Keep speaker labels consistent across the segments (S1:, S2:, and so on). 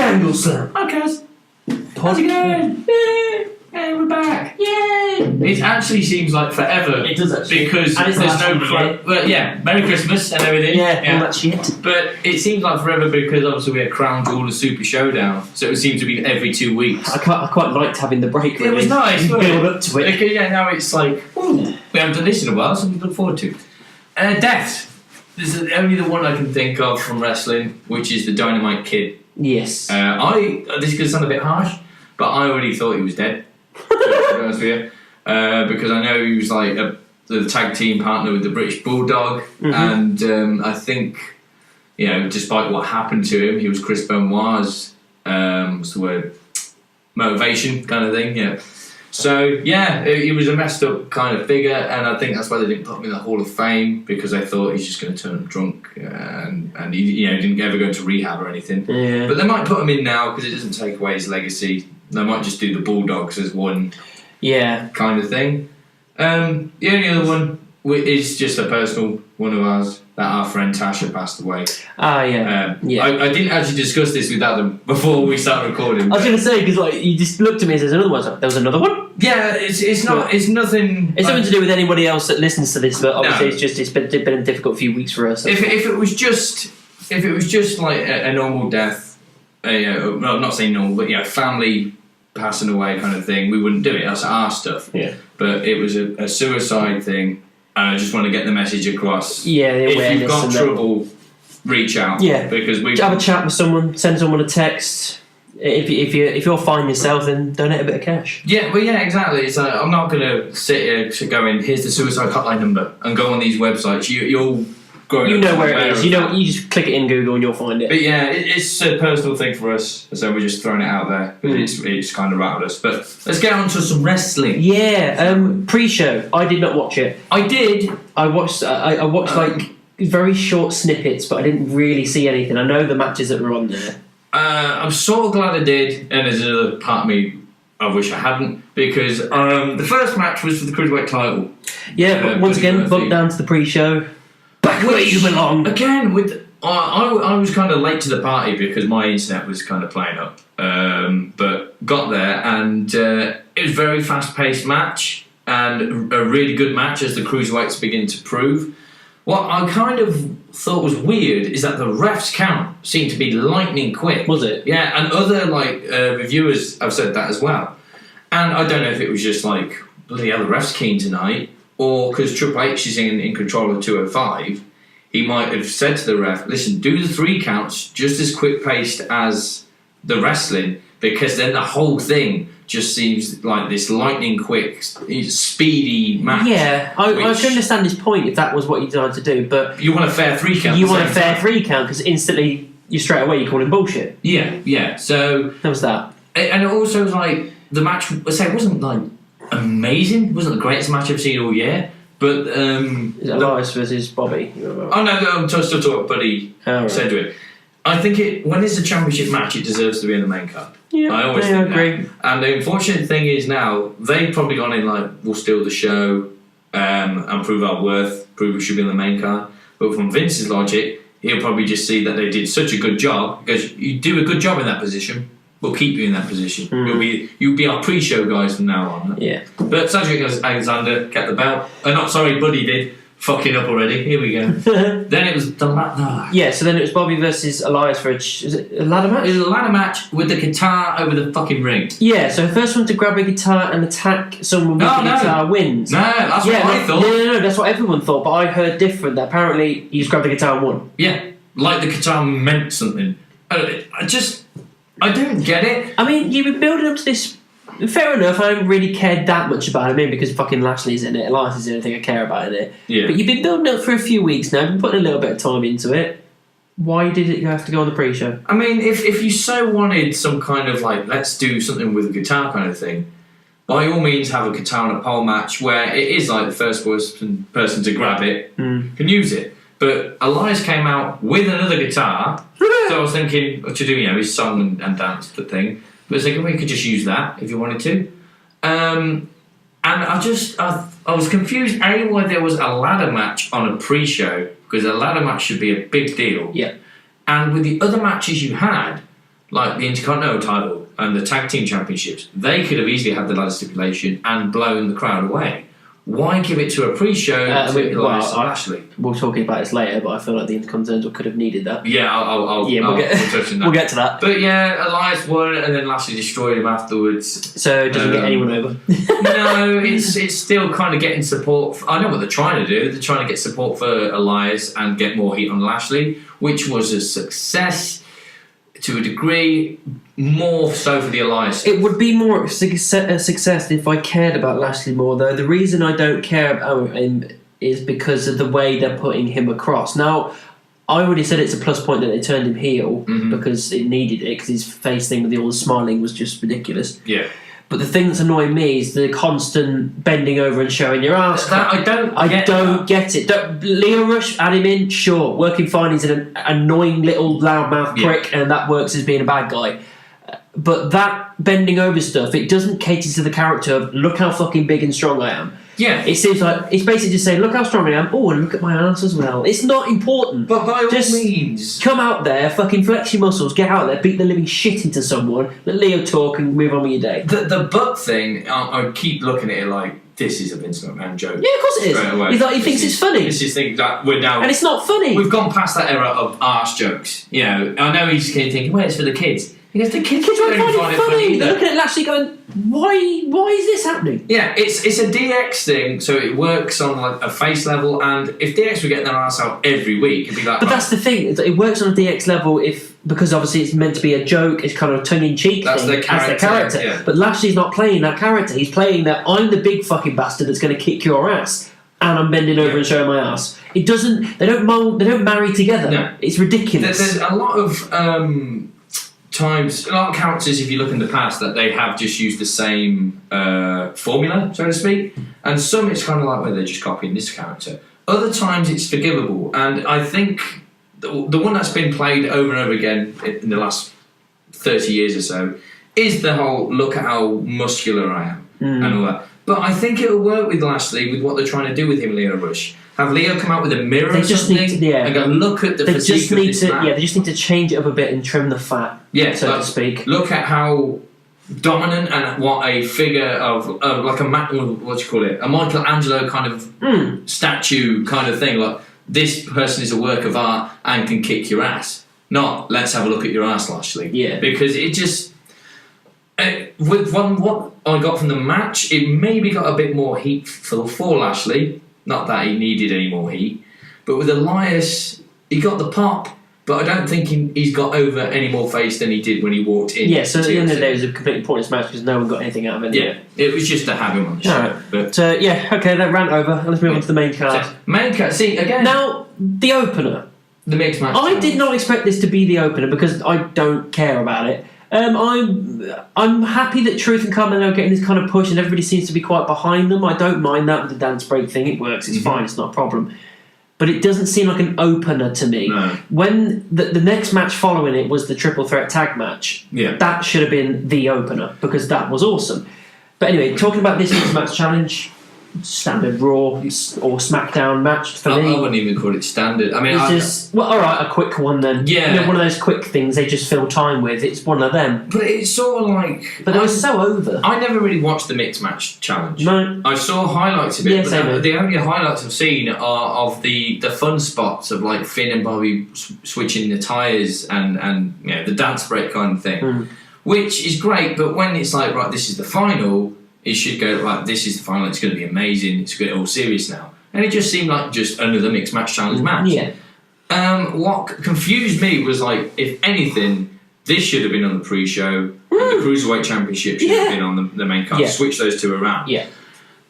S1: Angle Slam.
S2: Hi guys, how's it going? Hey, we're back! Yay! It actually seems like forever.
S1: It does actually.
S2: Because
S1: and it's
S2: there's
S1: the
S2: no
S1: last
S2: Well, yeah, Merry Christmas and everything.
S1: all that shit.
S2: But it seems like forever because obviously we had Crown Jewel and Super Showdown, so it seemed to be every 2 weeks.
S1: I quite liked having the break. Really.
S2: It was nice.
S1: You build up to it.
S2: Yeah, now it's like, ooh, we haven't done this in a while, so we look forward to it. Death. This is only the one I can think of from wrestling, which is the Dynamite Kid.
S1: Yes.
S2: This could sound a bit harsh, but I already thought he was dead. To be honest with you, because I know he was like the tag team partner with the British Bulldog, and I think, you know, despite what happened to him, he was Chris Benoit's what's the word, motivation kind of thing. Yeah. So yeah, he was a messed up kind of figure, and I think that's why they didn't put him in the Hall of Fame, because they thought he's just going to turn up drunk and he, you know, didn't ever go into rehab or anything.
S1: Yeah.
S2: But they might put him in now because it doesn't take away his legacy. They might just do the Bulldogs as one kind of thing. The only other one is just a personal one of ours, that our friend Tasha passed away.
S1: Ah, yeah.
S2: I didn't actually discuss this with Adam before we started recording.
S1: I was going to say, because like, you just looked at me and said, another one. There was another one?
S2: Yeah, it's not. It's nothing.
S1: It's nothing to do with anybody else that listens to this, but obviously it's been a difficult few weeks for us.
S2: If it was just like a normal death, well, I'm not saying normal, but yeah, family passing away kind of thing, we wouldn't do it. That's our stuff.
S1: Yeah.
S2: But it was a suicide thing, and I just want to get the message across.
S1: Yeah, the awareness.
S2: If you've got trouble, reach out.
S1: Yeah.
S2: Because we
S1: have a chat with someone, send someone a text. If you're fine yourself, then donate a bit of cash.
S2: Yeah, well, yeah, exactly. It's like, I'm not going to sit here to go in, here's the suicide hotline number, and go on these websites. You'll grow.
S1: You know where it is. You just click it in Google and you'll find it.
S2: But yeah, it's a personal thing for us, so we're just throwing it out there because it's kind of rattled us. But let's get on to some wrestling.
S1: Yeah, pre-show. I did not watch it.
S2: I did.
S1: I watched like very short snippets, but I didn't really see anything. I know the matches that were on there.
S2: I'm sort of glad I did, and there's another part of me I wish I hadn't, because the first match was for the Cruiserweight title.
S1: Yeah, but once again, bumped down to the pre-show. Back where you belong.
S2: Again, with I was kind of late to the party because my internet was kind of playing up, but got there, and it was a very fast-paced match and a really good match, as the Cruiserweights begin to prove. What I kind of thought was weird is that the refs count seemed to be lightning quick.
S1: Was it?
S2: Yeah, and other reviewers have said that as well. And I don't know if it was just like, bloody hell, the ref's keen tonight, or because Triple H is in control of 205, he might have said to the ref, listen, do the 3 counts just as quick-paced as the wrestling, because then the whole thing just seems like this lightning quick, speedy match.
S1: Yeah, I can understand his point if that was what you tried to do, but
S2: you want a fair 3 count.
S1: You want a fair 3 count because instantly straight away you call him bullshit.
S2: Yeah. So
S1: that was that, and
S2: it also was like the match. I say it wasn't like amazing. It wasn't the greatest match I've seen all year. But
S1: is it Elias versus Bobby?
S2: Oh no, I'm still talking about Buddy Sedgwick. I think when it's a championship match, it deserves to be in the main card.
S1: Yeah,
S2: I always
S1: think
S2: agree.
S1: That.
S2: And the unfortunate thing is now, they've probably gone in like, we'll steal the show and prove our worth, prove we should be in the main card. But from Vince's logic, he'll probably just see that they did such a good job, because you do a good job in that position, we'll keep you in that position. You'll be our pre-show guys from now on.
S1: Yeah.
S2: But Cedric Alexander kept the belt. Buddy did. Fucking up already. Here we go. Then it was the
S1: Yeah, so then it was Bobby versus Elias for is it a ladder match?
S2: It was a ladder match with the guitar over the fucking ring.
S1: Yeah, so the first one to grab a guitar and attack someone with the guitar wins.
S2: No, that's what I thought.
S1: No, that's what everyone thought, but I heard different, that apparently he just grabbed the guitar and won.
S2: Yeah, like the guitar meant something. I don't get it.
S1: I mean, you've been building up to this. Fair enough, I don't really care that much about it, maybe because fucking Lashley's in it, Elias is the only thing I care about in it.
S2: Yeah.
S1: But you've been building up for a few weeks now, been putting a little bit of time into it. Why did it have to go on the pre-show? I
S2: mean, if you so wanted some kind of like, let's do something with a guitar kind of thing, by all means have a guitar and a pole match where it is like the first person to grab it can use it. But Elias came out with another guitar, so I was thinking to do, his song and dance thing. But it's like, we could just use that if you wanted to. And I was confused, why there was a ladder match on a pre-show, because a ladder match should be a big deal.
S1: Yeah.
S2: And with the other matches you had, like the Intercontinental title and the Tag Team Championships, they could have easily had the ladder stipulation and blown the crowd away. Why give it to a pre-show to Lashley?
S1: We'll talk about this later, but I feel like the Intercontinental could have needed that.
S2: Yeah,
S1: we'll
S2: touch on that.
S1: We'll get to that.
S2: But yeah, Elias won, and then Lashley destroyed him afterwards.
S1: So it doesn't get anyone over.
S2: No, it's still kind of getting support. I know what they're trying to do. They're trying to get support for Elias and get more heat on Lashley, which was a success to a degree. More so for the Elias.
S1: It would be more a success if I cared about Lashley more, though. The reason I don't care about him is because of the way they're putting him across. Now, I already said it's a plus point that they turned him heel because it needed it, because his face thing with all the smiling was just ridiculous.
S2: Yeah.
S1: But the thing that's annoying me is the constant bending over and showing your ass.
S2: I don't
S1: get it. Leo Rush, add him in, sure. Working fine, he's an annoying little loudmouth prick, and that works as being a bad guy. But that bending over stuff, it doesn't cater to the character of, look how fucking big and strong I am.
S2: Yeah.
S1: It seems like it's basically just saying, look how strong I am. Oh, and look at my ass as well. It's not important.
S2: But by all means,
S1: come out there, fucking flex your muscles, get out there, beat the living shit into someone, let Leo talk and move on with your day.
S2: The butt thing, I keep looking at it like, this is a Vince McMahon joke.
S1: Yeah, of course it is. He's like, he thinks it's funny.
S2: This is thing that we're now,
S1: and it's not funny.
S2: We've gone past that era of arse jokes. You know, I know he's thinking, well, it's for the kids. Because the kids
S1: won't find it funny. They're looking at Lashley going, why is this happening?
S2: Yeah, it's a DX thing, so it works on like a face level, and if DX were getting their ass out every week, it'd be like...
S1: But that's the thing, it works on a DX level because obviously it's meant to be a joke, it's kind of a tongue-in-cheek
S2: thing. That's their character. Yeah.
S1: But Lashley's not playing that character, he's playing that I'm the big fucking bastard that's going to kick your ass, and I'm bending over and showing my ass. It doesn't... They don't marry together. No. It's ridiculous.
S2: There's a lot of... times, a lot of characters, if you look in the past, that they have just used the same formula, so to speak, and some it's kind of like, well, they're just copying this character. Other times it's forgivable, and I think the one that's been played over and over again in the last 30 years or so is the whole, look at how muscular I am, and all that. But I think it'll work with Lashley, with what they're trying to do with him, Leo Rush. Have Leo come out with a mirror or something and go, look at the physique of this man.
S1: Yeah, they just need to change it up a bit and trim the fat, so to speak.
S2: Look at how dominant and what a figure of like a Michelangelo kind of statue kind of thing. Like, this person is a work of art and can kick your ass. Not, let's have a look at your ass, Lashley.
S1: Yeah.
S2: Because it just... with what I got from the match, it maybe got a bit more heat for Lashley. Not that he needed any more heat. But with Elias, he got the pop, but I don't think he's got over any more face than he did when he walked in.
S1: Yeah, so at the end of the day, it was a completely pointless match because no one got anything out of it.
S2: Yeah, it was just to have him on the show.
S1: Right. But, okay, that rant over. Let's move on to the main card.
S2: Main card, see, again...
S1: Now, the opener.
S2: The mixed match.
S1: I did not expect this to be the opener because I don't care about it. I'm happy that Truth and Carmelo are getting this kind of push and everybody seems to be quite behind them. I don't mind that with the dance break thing. It works. It's fine. It's not a problem. But it doesn't seem like an opener to me.
S2: No.
S1: When the next match following it was the triple threat tag match, that should have been the opener because that was awesome. But anyway, talking about this mixed match challenge, standard Raw or SmackDown match for me.
S2: I wouldn't even call it standard. I mean,
S1: it's just alright, a quick one then.
S2: Yeah,
S1: one of those quick things they just fill time with. It's one of them.
S2: But it's sort of like.
S1: But it was so over.
S2: I never really watched the mixed match challenge.
S1: No,
S2: I saw highlights of it, but the only highlights I've seen are of the fun spots of like Finn and Bobby switching the tires and the dance break kind of thing, which is great. But when it's like, right, this is the final. It should go like, this is the final, it's going to be amazing, it's going to get all serious now. And it just seemed like just another mixed match challenge match.
S1: Yeah.
S2: What confused me was like, if anything, this should have been on the pre-show, and the Cruiserweight Championship should have been on the main card. Switch those two around.
S1: Yeah.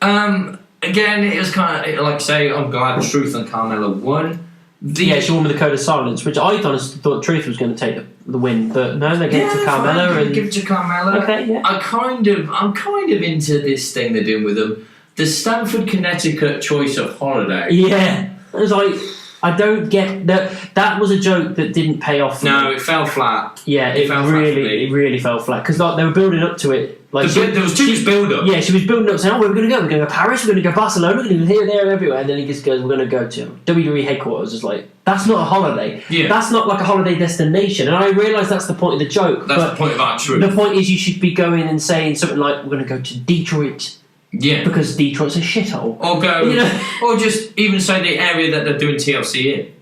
S2: Again, it was kind of, like I say, I'm glad Truth and Carmella won.
S1: She won with the code of silence, which I honestly thought Truth was going to take the win, but no, they gave it to Carmella.
S2: Give it to Carmella.
S1: Okay, yeah.
S2: I'm kind of into this thing they're doing with them. The Stamford, Connecticut choice of holiday.
S1: Yeah, it was like, I don't get that. That was a joke that didn't pay off.
S2: No, it fell flat.
S1: Yeah, it really fell flat because like, they were building up to it Like
S2: there was too much build-up.
S1: Yeah, she was building up saying, "Oh, we're going to go Paris, we're going to go Barcelona, we're going to go here, there, everywhere." And then he just goes, "We're going to go to WWE headquarters." It's like, that's not a holiday.
S2: Yeah.
S1: That's not like a holiday destination. And I realise that's the point of the joke.
S2: That's the point of our truth.
S1: The point is, you should be going and saying something like, "We're going to go to Detroit."
S2: Yeah.
S1: Because Detroit's a shithole.
S2: Or go, or just even say the area that they're doing TLC in.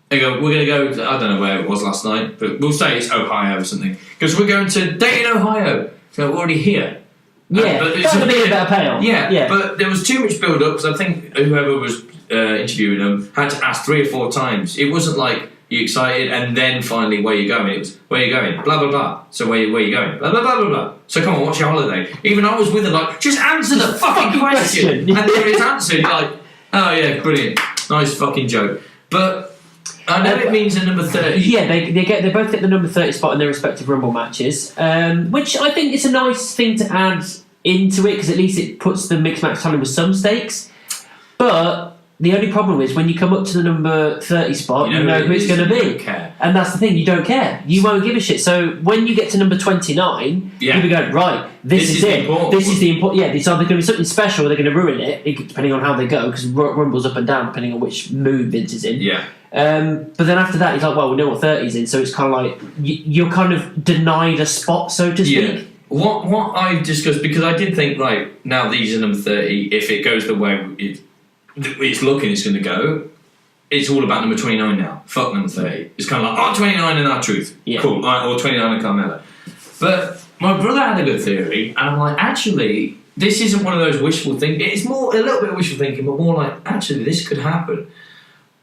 S2: They go, "We're going to go," I don't know where it was last night, but we'll say it's Ohio or something. Because we're going to Dayton, Ohio. So we're already here.
S1: Yeah,
S2: but
S1: that would be a better payoff.
S2: Yeah, but there was too much build-up, because I think whoever was interviewing them had to ask 3 or 4 times. It wasn't like, "You excited?" and then finally, "Where you going?" It was, "Where you going?" Blah, blah, blah. "So where you going?" Blah, blah, blah, blah, blah. "So come on, what's your holiday?" Even I was with them like, "Just answer the fucking question." And then it's answered, you're like, "Oh yeah, brilliant. Nice fucking joke." But I know it means a number 30.
S1: Yeah, they both get the number 30 spot in their respective Rumble matches, which I think is a nice thing to add into it, because at least it puts the mixed match talent with some stakes. But the only problem is when you come up to the number 30 spot, you know who it's going to be. And that's the thing, you don't care. You won't give a shit. So when you get to number 29, you'll be going, right, this is it. This is the important. Yeah, it's either going to be something special or they're going to ruin it, depending on how they go, because Rumble's up and down, depending on which mood Vince is in.
S2: Yeah.
S1: But then after that, he's like, "Well, we know what 30's in," so it's kind of like you're kind of denied a spot, so to speak.
S2: Yeah. What I've discussed, because I did think, right, now these are number 30, if it goes the way it's looking it's going to go, it's all about number 29 now. Fuck number 30. It's kind of like, 29 and R-Truth.
S1: Yeah.
S2: Cool. Or 29 and Carmella. But my brother had a good theory, and I'm like, actually, this isn't one of those wishful thinking. It's more a little bit of wishful thinking, but more like, actually, this could happen.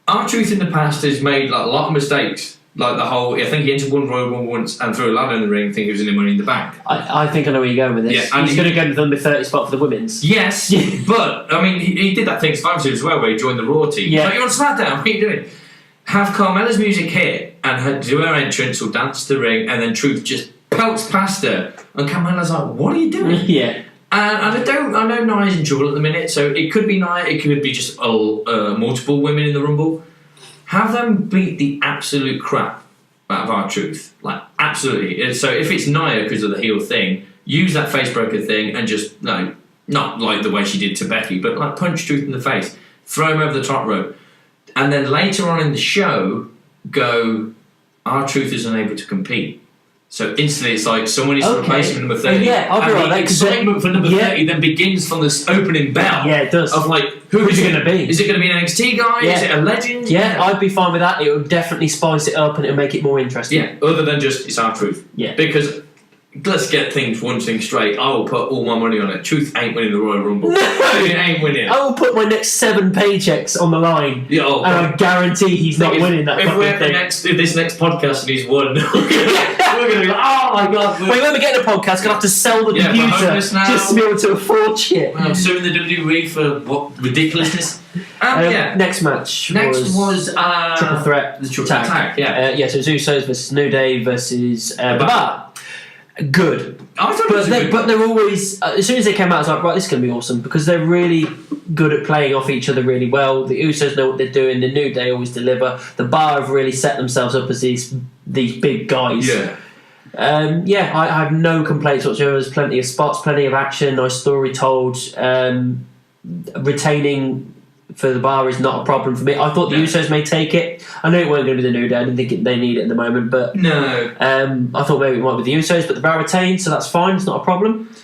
S2: R-Truth in the past has made like a lot of mistakes. Like the whole, I think he entered one Royal Rumble once and threw a ladder in the ring, think he was in the Money in the Bank.
S1: I think I know where you're going with this.
S2: Yeah, and
S1: he's going to go to the number 30 spot for the women's.
S2: Yes, but I mean, he did that thing Survivor Series as well, where he joined the Raw team.
S1: Yeah.
S2: Like, you're on SmackDown, what are you doing? Have Carmella's music hit and do her entrance or dance to the ring, and then Truth just pelts past her, and Carmella's like, "What are you doing?"
S1: Yeah.
S2: And I know Nia's in trouble at the minute, so it could be Nia, it could be just multiple women in the Rumble. Have them beat the absolute crap out of R-Truth. Like, absolutely. So if it's Nia because of the heel thing, use that facebreaker thing and just, no, not like the way she did to Becky, but like punch Truth in the face, throw him over the top rope. And then later on in the show, go, R-Truth is unable to compete. So instantly it's like someone needs to replace him number 30.
S1: Yeah, I'll be right.
S2: The excitement for number 30 then begins from this opening bell.
S1: Yeah, it does.
S2: Of like, who's it going to be? Is it going to be an NXT guy?
S1: Yeah.
S2: Is it a legend?
S1: Yeah, I'd be fine with that. It would definitely spice it up and it'll make it more interesting.
S2: Yeah, other than just, it's R-Truth.
S1: Yeah.
S2: Because, let's get one thing straight, I will put all my money on it. Truth ain't winning the Royal Rumble. It ain't winning.
S1: I will put my next 7 paychecks on the line, and I guarantee he's not winning that fucking thing.
S2: If this next podcast and he's won, we're going to be like, oh my god.
S1: Wait, when we get the podcast, I'm going to have to sell the computer just to be able to afford shit.
S2: I'm suing the WWE for what ridiculousness.
S1: Next match.
S2: Next was
S1: Triple Threat.
S2: The Triple Attack. Yeah.
S1: So it's Usos versus New Day versus The Bar. Good.
S2: I thought it was
S1: but they're always, as soon as they came out, I was like, right, this is going to be awesome, because they're really good at playing off each other really well. The Usos know what they're doing. The New Day always deliver. The Bar have really set themselves up as these big guys.
S2: Yeah.
S1: I have no complaints whatsoever. There's plenty of spots, plenty of action, nice story told. Retaining for the Bar is not a problem for me. I thought the Usos may take it. I know it weren't going to be the New Day. I didn't think they need it at the moment, but
S2: no.
S1: I thought maybe it might be the Usos, but the Bar retained, so that's fine. It's not a problem.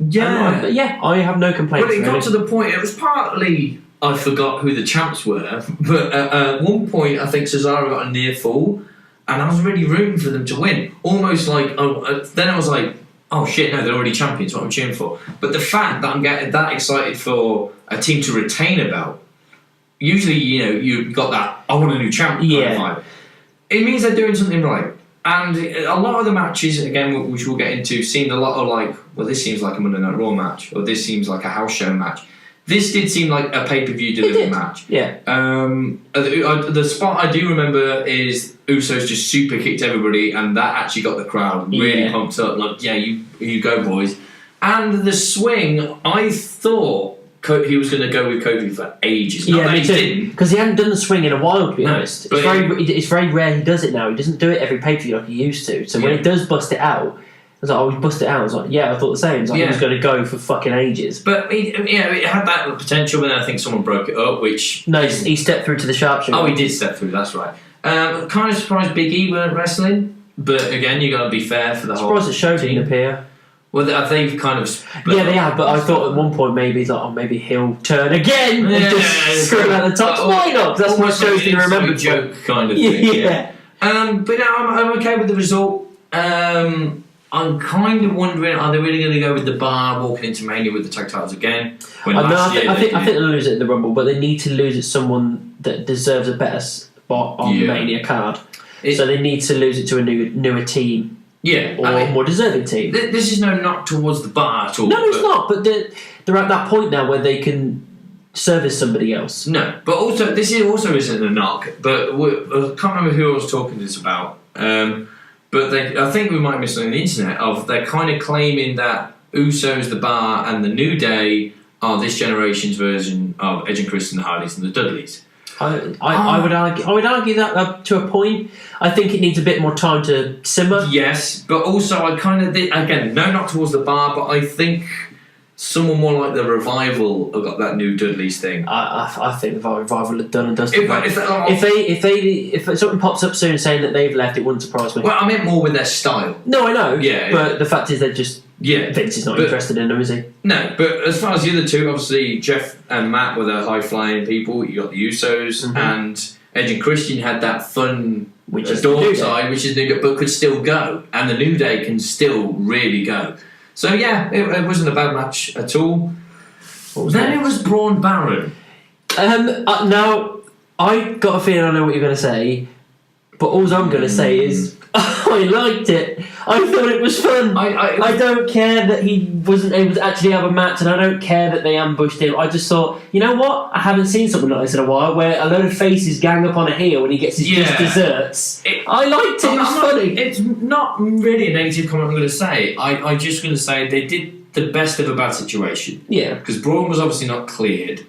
S2: Yeah,
S1: I have no complaints.
S2: But it got to the point. It was partly I forgot who the champs were, but at one point I think Cesaro got a near fall, and I was really rooting for them to win. Almost like then I was like, oh shit, no, they're already champions. What I'm cheering for. But the fact that I'm getting that excited for a team to retain a belt. Usually, you've got that, I want a new champ kind of vibe. It means they're doing something right. And a lot of the matches, again, which we'll get into, seemed a lot of like, well, this seems like a Monday Night Raw match, or this seems like a house show match. This did seem like a pay-per-view delivery match.
S1: Yeah.
S2: The spot I do remember is Usos just super kicked everybody, and that actually got the crowd really pumped up. Like, yeah, you go, boys. And the swing, I thought he was going to go with Kofi for ages. Not that he didn't,
S1: because he hadn't done the swing in a while, to be honest. It's very rare he does it now. He doesn't do it every pay-per-view like he used to. So when he does bust it out, was like, oh, we bust it out. I was like, yeah, I thought the same. It's like, he was going to go for fucking ages.
S2: But, it had that potential, but then I think someone broke it up, which...
S1: No, he stepped through to the sharpshooter.
S2: Oh, he did step through, that's right. Kind of surprised Big E weren't wrestling, but again, you got to be fair for the whole
S1: surprised the show didn't appear.
S2: Well, they've kind of...
S1: Yeah, they have, but I thought at one point maybe he's like, oh, maybe he'll turn again and just screw him at the top. Why not? That's what shows do you remember.
S2: Joke kind of thing.
S1: Yeah.
S2: But no, I'm okay with the result. I'm kind of wondering, are they really going to go with the Bar walking into Mania with the tag titles again?
S1: I think they'll lose it in the Rumble, but they need to lose it to someone that deserves a better spot on the Mania card. So they need to lose it to a newer team.
S2: Yeah,
S1: or a more deserving team.
S2: This is no knock towards the Bar at all.
S1: No, it's not. But they're at that point now where they can service somebody else.
S2: No, but also this isn't a knock. But I can't remember who I was talking to this about. But I think we might have missed on the internet they're kind of claiming that Usos, the Bar, and the New Day are this generation's version of Edge and Christian, the Hardys, and the Dudleys.
S1: I would argue that to a point. I think it needs a bit more time to simmer.
S2: Yes, but also I kind of again, no knock towards the Bar, but I think someone more like the Revival have got that new Dudleys thing.
S1: I think the Revival have done and dusted. If something pops up soon saying that they've left, it wouldn't surprise me.
S2: Well, I meant more with their style.
S1: No, I know.
S2: Yeah,
S1: but the fact is they're just. Yeah, Vince is not interested in them, is he?
S2: No, but as far as the other two, obviously Jeff and Matt were the high-flying people. You got the Usos, and Edge and Christian had that fun Dawn side, which is new, but could still go, and the New Day can still really go. So yeah, it wasn't a bad match at all. Then it was Braun Baron.
S1: Now I got a feeling I know what you're going to say, but all I'm going to say is I liked it. I thought it was fun. I don't care that he wasn't able to actually have a match, and I don't care that they ambushed him. I just thought, you know what? I haven't seen something like this in a while, where a load of faces gang up on a heel when he gets his just desserts. I liked it. It was funny.
S2: It's not really a negative comment I'm going to say. I'm just going to say they did the best of a bad situation.
S1: Yeah.
S2: Because Braun was obviously not cleared.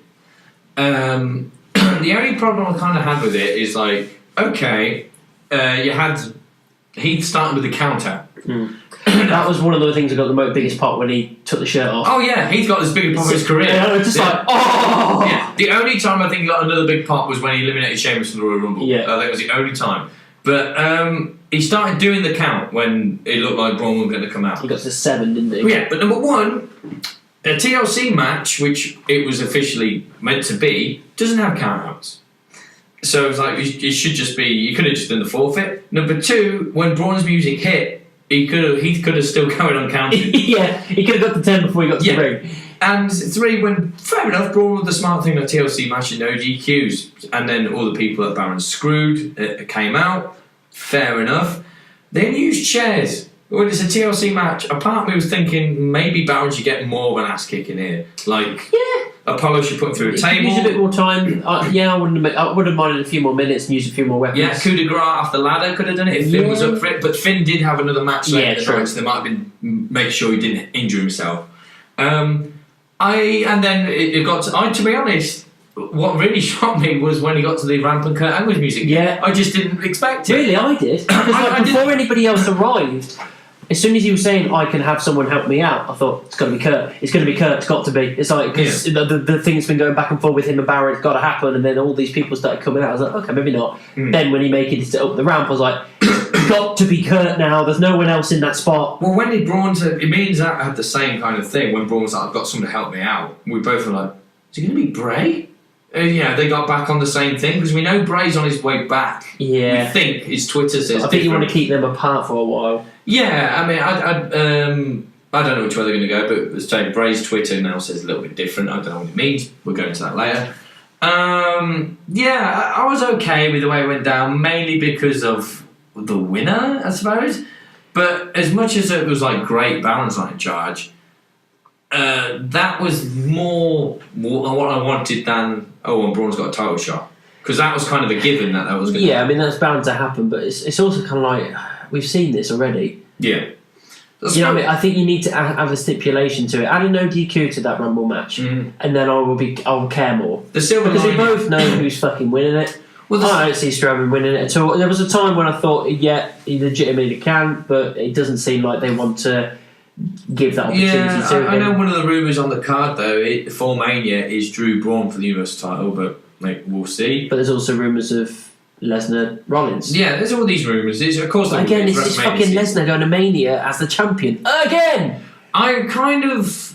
S2: The only problem I kind of had with it is like, okay, you had Heath starting with the count out.
S1: That was one of the things that got the biggest pop when he took the shirt off.
S2: Oh yeah, Heath got this big pop of his career.
S1: Yeah, just like, oh!
S2: Yeah. The only time I think he got another big pop was when he eliminated Sheamus from the Royal Rumble.
S1: Yeah.
S2: I think it was the only time. But he started doing the count when it looked like Braun was going to come out.
S1: He got to 7, didn't he?
S2: Yeah, but number one, a TLC match, which it was officially meant to be, doesn't have count-outs. So it was like, it should just be, you could have just done the forfeit. Number two, when Braun's music hit, Heath could have still carried on counting.
S1: Yeah, he could have got to 10 before he got to 3.
S2: And 3, when, fair enough, Braun with the smart thing, a TLC match and no GQs. And then all the people at Baron screwed came out. Fair enough. Then used chairs. When it's a TLC match, a part of me was thinking maybe Baron should get more of an ass kick in here. Like, Apollo should put him through a table.
S1: Use a bit more time. I would have minded a few more minutes and use a few more weapons.
S2: Yeah, coup de grace off the ladder could have done it if Finn was up for it. But Finn did have another match later, so they might have been make sure he didn't injure himself. To be honest, what really shocked me was when he got to the ramp and Kurt Angle's music.
S1: Yeah,
S2: I just didn't expect it.
S1: Really, I did. Because before anybody else arrived. As soon as he was saying, I can have someone help me out, I thought, it's got to be Kurt. It's going to be Kurt. It's got to be. It's like, because the thing's been going back and forth with him and Barrett, it's got to happen. And then all these people started coming out. I was like, okay, maybe not. Then when he made it up the ramp, I was like, it's got to be Kurt now. There's no one else in that spot.
S2: Well, when Braun said, it means that I had the same kind of thing. When Braun was like, I've got someone to help me out. We both were like, is it going to be Bray? They got back on the same thing because we know Bray's on his way back.
S1: Yeah.
S2: We think his Twitter says.
S1: I think you want to keep them apart for a while.
S2: Yeah, I mean, I don't know which way they're going to go, but let's say Bray's Twitter now says a little bit different. I don't know what it means. We'll go into that later. I was okay with the way it went down, mainly because of the winner, I suppose. But as much as it was like great, Baron's not in charge. That was more what I wanted than and Braun's got a title shot, because that was kind of a given that was going to happen.
S1: I mean that's bound to happen, but it's also kind of like we've seen this already.
S2: Yeah,
S1: what I mean? I think you need to have a stipulation to it. Add a no DQ to that Rumble match, and then I'll care more.
S2: The silver
S1: because
S2: lining,
S1: we both know who's fucking winning it.
S2: Well,
S1: I don't see Strowman winning it at all. There was a time when I thought, yeah, he legitimately can, but it doesn't seem like they want to give that opportunity to him.
S2: I know one of the rumours on the card, though, for Mania is Drew Braun for the Universal title, but we'll see.
S1: But there's also rumours of Lesnar Rollins.
S2: Yeah, there's all these rumours. Of course,
S1: again, it's fucking Lesnar going to Mania as the champion. Again!
S2: I'm kind of...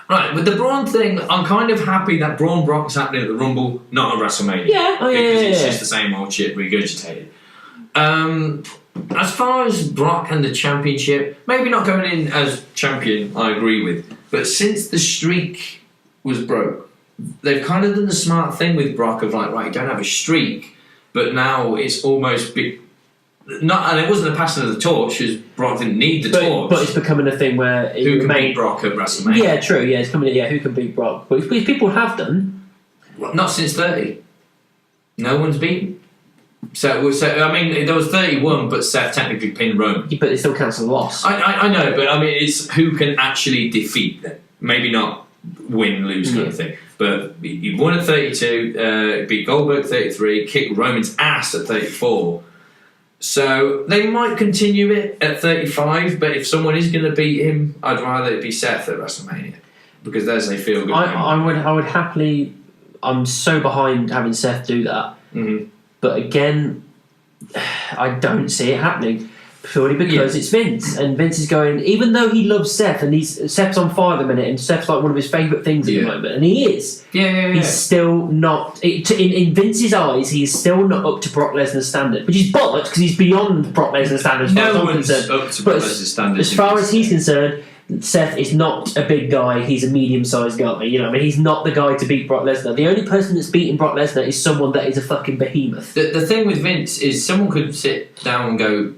S2: Right, with the Braun thing, I'm kind of happy that Braun Brock's happening at the Rumble, not at WrestleMania.
S1: Yeah,
S2: because it's just the same old shit regurgitated. As far as Brock and the championship, maybe not going in as champion, I agree with. But since the streak was broke, they've kind of done the smart thing with Brock of like, right, you don't have a streak, but now it's almost and it wasn't a passing of the torch because Brock didn't need the torch.
S1: But it's becoming a thing where
S2: who can beat Brock at WrestleMania?
S1: Yeah, true. Yeah, it's coming. Yeah, who can beat Brock? But if people have done,
S2: well, not since 30. No one's beaten. So I mean, there was 31, but Seth technically pinned Roman.
S1: Yeah, but it still counts as a loss.
S2: I know, but I mean, it's who can actually defeat them. Maybe not win, lose kind of thing. But he won at 32, beat Goldberg 33, kicked Roman's ass at 34. So they might continue it at 35, but if someone is going to beat him, I'd rather it be Seth at WrestleMania because there's a feel good.
S1: I would happily. I'm so behind having Seth do that, but again, I don't see it happening purely because it's Vince, and Vince is going. Even though he loves Seth, and Seth's on fire at the minute, and Seth's like one of his favourite things at the moment, and he is. He's still not in Vince's eyes. He's still not up to Brock Lesnar's standard, which is bollocks because he's beyond Brock Lesnar's standards.
S2: No one's up to Brock Lesnar's standards.
S1: As far as he's concerned, Seth is not a big guy. He's a medium-sized guy. You know, I mean, he's not the guy to beat Brock Lesnar. The only person that's beating Brock Lesnar is someone that is a fucking behemoth.
S2: The thing with Vince is someone could sit down and go,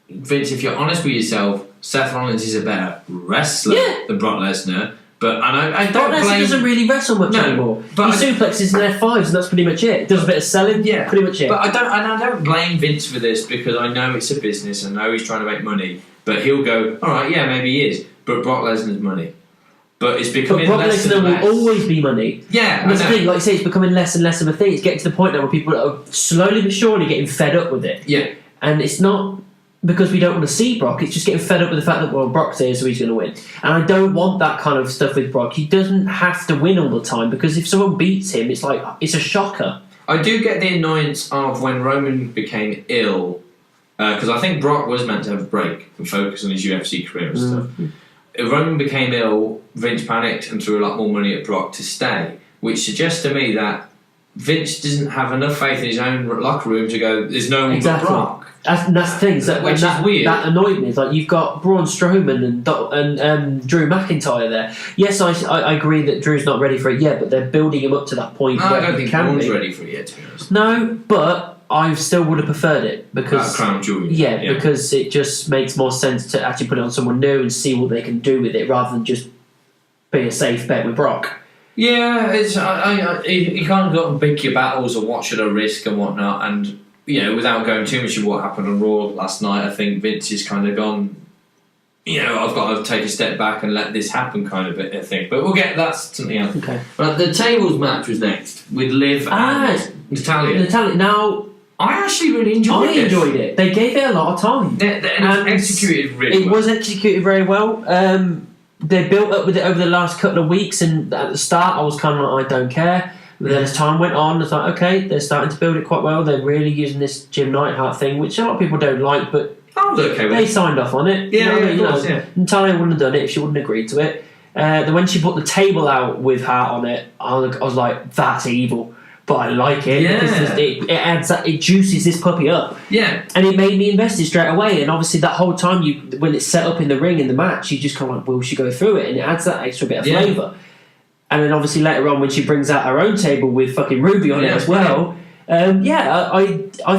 S2: Vince, if you're honest with yourself, Seth Rollins is a better wrestler than Brock Lesnar. But I don't
S1: Brock Lesnar doesn't really wrestle much anymore. But he suplexes in F5s, and that's pretty much it. Does a bit of selling, pretty much it.
S2: But I don't blame Vince for this because I know it's a business. I know he's trying to make money. But he'll go, all right, yeah, maybe he is. But Brock Lesnar's money. But it's becoming
S1: Brock
S2: less
S1: Lesnar
S2: and less.
S1: will always be money.
S2: Yeah,
S1: and that's the thing. Like I say, it's becoming less and less of a thing. It's getting to the point now where people are slowly but surely getting fed up with it.
S2: Yeah,
S1: and it's not because we don't want to see Brock. It's just getting fed up with the fact that Brock's here, so he's going to win. And I don't want that kind of stuff with Brock. He doesn't have to win all the time because if someone beats him, it's like it's a shocker.
S2: I do get the annoyance of when Roman became ill because I think Brock was meant to have a break and focus on his UFC career and stuff. If Roman became ill, Vince panicked and threw a lot more money at Brock to stay, which suggests to me that Vince doesn't have enough faith in his own locker room to go, there's no one but Brock.
S1: That's the thing. Which is weird. That annoyed me. It's like you've got Braun Strowman and Drew McIntyre there. Yes, I agree that Drew's not ready for it yet, but they're building him up to that point.
S2: I don't think Braun's ready for it yet, to be honest.
S1: No, but I still would have preferred it because
S2: Crown Jewel.
S1: Yeah, because it just makes more sense to actually put it on someone new and see what they can do with it rather than just be a safe bet with Brock.
S2: Yeah, it's you can't go and pick your battles or what should I risk and whatnot. And you know, without going too much of what happened on Raw last night, I think Vince has kind of gone. You know, I've got to take a step back and let this happen, kind of a thing. But we'll get that's something else.
S1: Okay.
S2: But the tables match was next with Liv and Natalya.
S1: Now,
S2: I actually really enjoyed it.
S1: I enjoyed it. They gave it a lot of time.
S2: And it was executed really well.
S1: It was executed very well. They built up with it over the last couple of weeks, and at the start I was kind of like, I don't care. But then as time went on, it's like, okay, they're starting to build it quite well. They're really using this Jim Neidhart thing, which a lot of people don't like, but
S2: I was okay with
S1: they signed off on it. Natalya wouldn't have done it if she wouldn't have agreed to it. Then when she put the table out with Hart on it, I was like, that's evil. But I like it because it adds that, it juices this puppy up.
S2: Yeah,
S1: and it made me invested straight away. And obviously, that whole time when it's set up in the ring in the match, you just kind of like, will she go through it? And it adds that extra bit of flavour. And then obviously later on, when she brings out her own table with fucking Ruby on it as well. I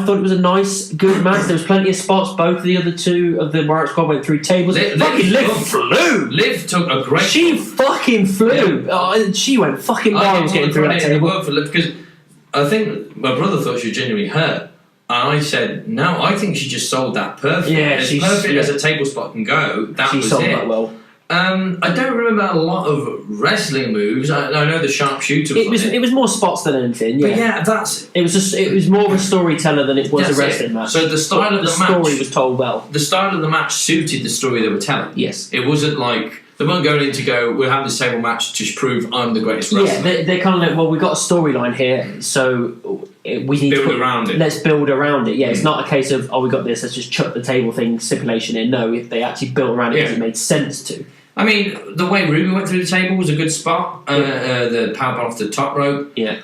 S1: thought it was a nice, good match. There was plenty of spots. Both of the other two of the Riot Squad went through tables. Liv flew.
S2: Liv took a great.
S1: She fucking flew. Yeah. She went fucking wild getting through that table.
S2: For Liv because I think my brother thought she was genuinely hurt. And I said, no, I think she just sold that perfectly.
S1: Yeah,
S2: as perfect as a table spot can go. That
S1: she
S2: was
S1: sold
S2: it.
S1: that well.
S2: I don't remember a lot of wrestling moves. I know the sharpshooter.
S1: It was more spots than anything. Yeah,
S2: but yeah,
S1: it was more of a storyteller than it was a wrestling match.
S2: So the style of the match,
S1: story was told well.
S2: The style of the match suited the story they were telling.
S1: Yes,
S2: it wasn't like they weren't going in to go, we'll have this table match to prove I'm the greatest wrestler.
S1: Yeah, they're kind of like, well, we've got a storyline here, so we need to
S2: around it.
S1: Let's build around it. Yeah, it's not a case of, we got this, let's just chuck the table thing stipulation in. No, if they actually built around it because it made sense to.
S2: I mean, the way Ruby went through the table was a good spot. The powerbomb off the top rope.
S1: Yeah.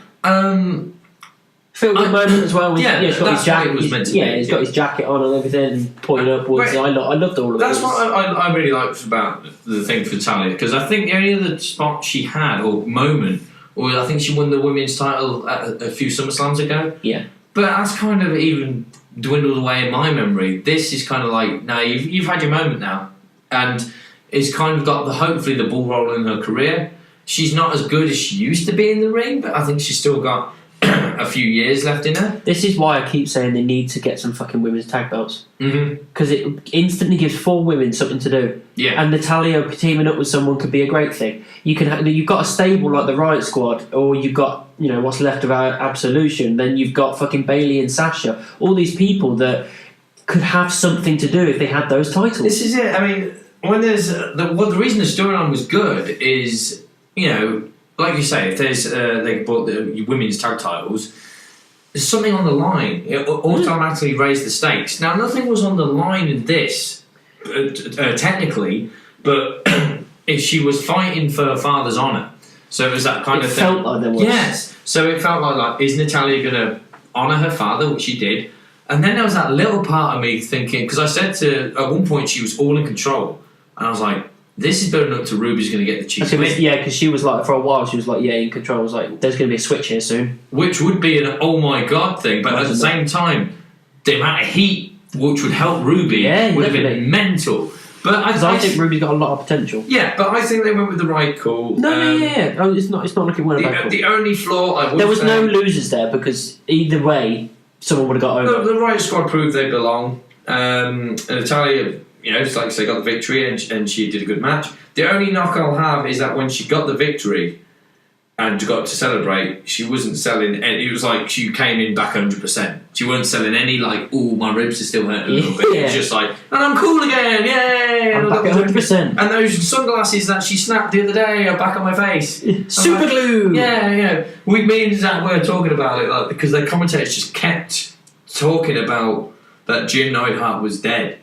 S1: Feel good moment as well. He's got his jacket. He's got his jacket on and everything, and pointing upwards. I loved all of
S2: That's
S1: this.
S2: what I really liked about the thing for Talia, because I think the only other spot she had or moment was I think she won the women's title a few SummerSlams ago.
S1: Yeah.
S2: But that's kind of even dwindled away in my memory. This is kind of like, now you've had your moment now, and it's kind of got hopefully the ball rolling in her career. She's not as good as she used to be in the ring, but I think she's still got a few years left in her.
S1: This is why I keep saying they need to get some fucking women's tag belts.
S2: Because
S1: it instantly gives 4 women something to do.
S2: Yeah.
S1: And Natalia teaming up with someone could be a great thing. You've got a stable like the Riot Squad, or you've got what's left of our Absolution. Then you've got fucking Bayley and Sasha. All these people that could have something to do if they had those titles.
S2: This is it. I mean, when there's the reason the storyline was good is like you say, if there's they bought the women's tag titles, there's something on the line. It automatically raised the stakes. Now, nothing was on the line in this, technically, but if she was fighting for her father's honour, so it was that kind of thing. It
S1: felt like there was.
S2: Yes. So it felt like is Natalia going to honour her father, which she did, and then there was that little part of me thinking, because I said at one point she was all in control, and I was like, this is building up to Ruby's going to get the cheap win.
S1: Yeah, because she was like, for a while, she was like, in control. I was like, there's going to be a switch here soon.
S2: Which would be an oh my god thing, but at the same time, the amount of heat which would help Ruby would have been mental. But I
S1: think Ruby's got a lot of potential.
S2: Yeah, but I think they went with the right call.
S1: No, Oh, it's not like it went about call.
S2: The only flaw I would
S1: there was no losers there, because either way, someone would have got over.
S2: The Riot Squad proved they belong. And Natalia, it's like I say, got the victory and she did a good match. The only knock I'll have is that when she got the victory and got to celebrate, she wasn't selling, and it was like she came in back 100%. She wasn't selling any like, oh, my ribs are still hurting a little bit. It was just like, and I'm cool again, yay!
S1: I'm back at 100%.
S2: And those sunglasses that she snapped the other day are back on my face.
S1: Super glue!
S2: Yeah. Me and Zach were talking about it, because the commentators just kept talking about that Jim Neidhart was dead.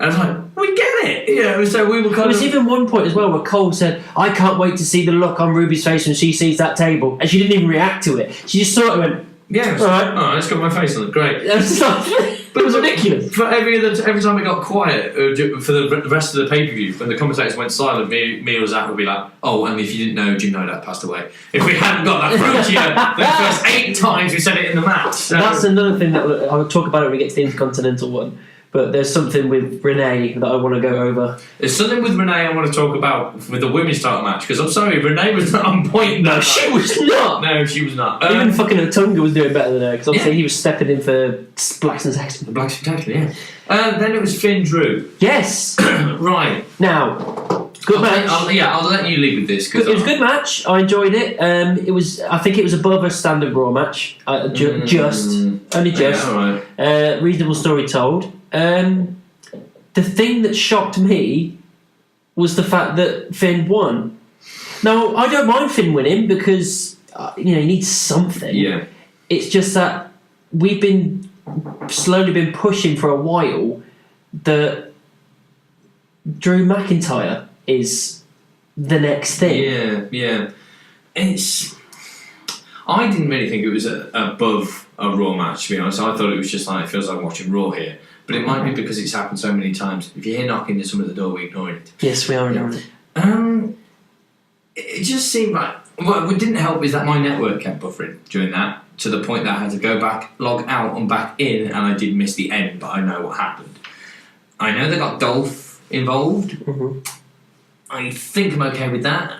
S2: And I was like, we get it! So we were kind of... There was
S1: even one point as well where Cole said, I can't wait to see the look on Ruby's face when she sees that table. And she didn't even react to it. She just sort of went,
S2: alright, it's got my face on it, great.
S1: But it was ridiculous.
S2: But every time it got quiet for the rest of the pay-per-view, when the commentators went silent, me or Zach would be like, oh, and if you didn't know, Jim Neidhart passed away. If we hadn't got that frontier the first 8 times we said it in the match. So.
S1: That's another thing that I would talk about when we get to the Intercontinental one. But there's something with Renee that I want to go over.
S2: There's something with Renee I want to talk about with the women's title match, because I'm sorry, Renee was not on point.
S1: No, she was not.
S2: No, she was not.
S1: Even fucking Otunga was doing better than her, because obviously he was stepping in for Black Saxon.
S2: The Black Saxon, yeah. Then it was Finn Drew.
S1: Yes.
S2: Right.
S1: Now, good match.
S2: I'll let you lead with this.
S1: It was a good match. I enjoyed it. I think it was above a standard Raw match. Only just.
S2: Yeah, all right.
S1: Reasonable story told. The thing that shocked me was the fact that Finn won. Now, I don't mind Finn winning because he needs something.
S2: Yeah.
S1: It's just that we've been slowly been pushing for a while that Drew McIntyre is the next thing.
S2: Yeah. I didn't really think it was above a Raw match, to be honest. I thought it was just like, it feels like watching Raw here. But it might be because it's happened so many times. If you hear knocking at some of the door, we ignore it.
S1: Yes, we are ignoring it.
S2: It just seemed like... What didn't help is that my network kept buffering during that, to the point that I had to go back, log out and back in, and I did miss the end, but I know what happened. I know they got Dolph involved. Mm-hmm. I think I'm okay with that.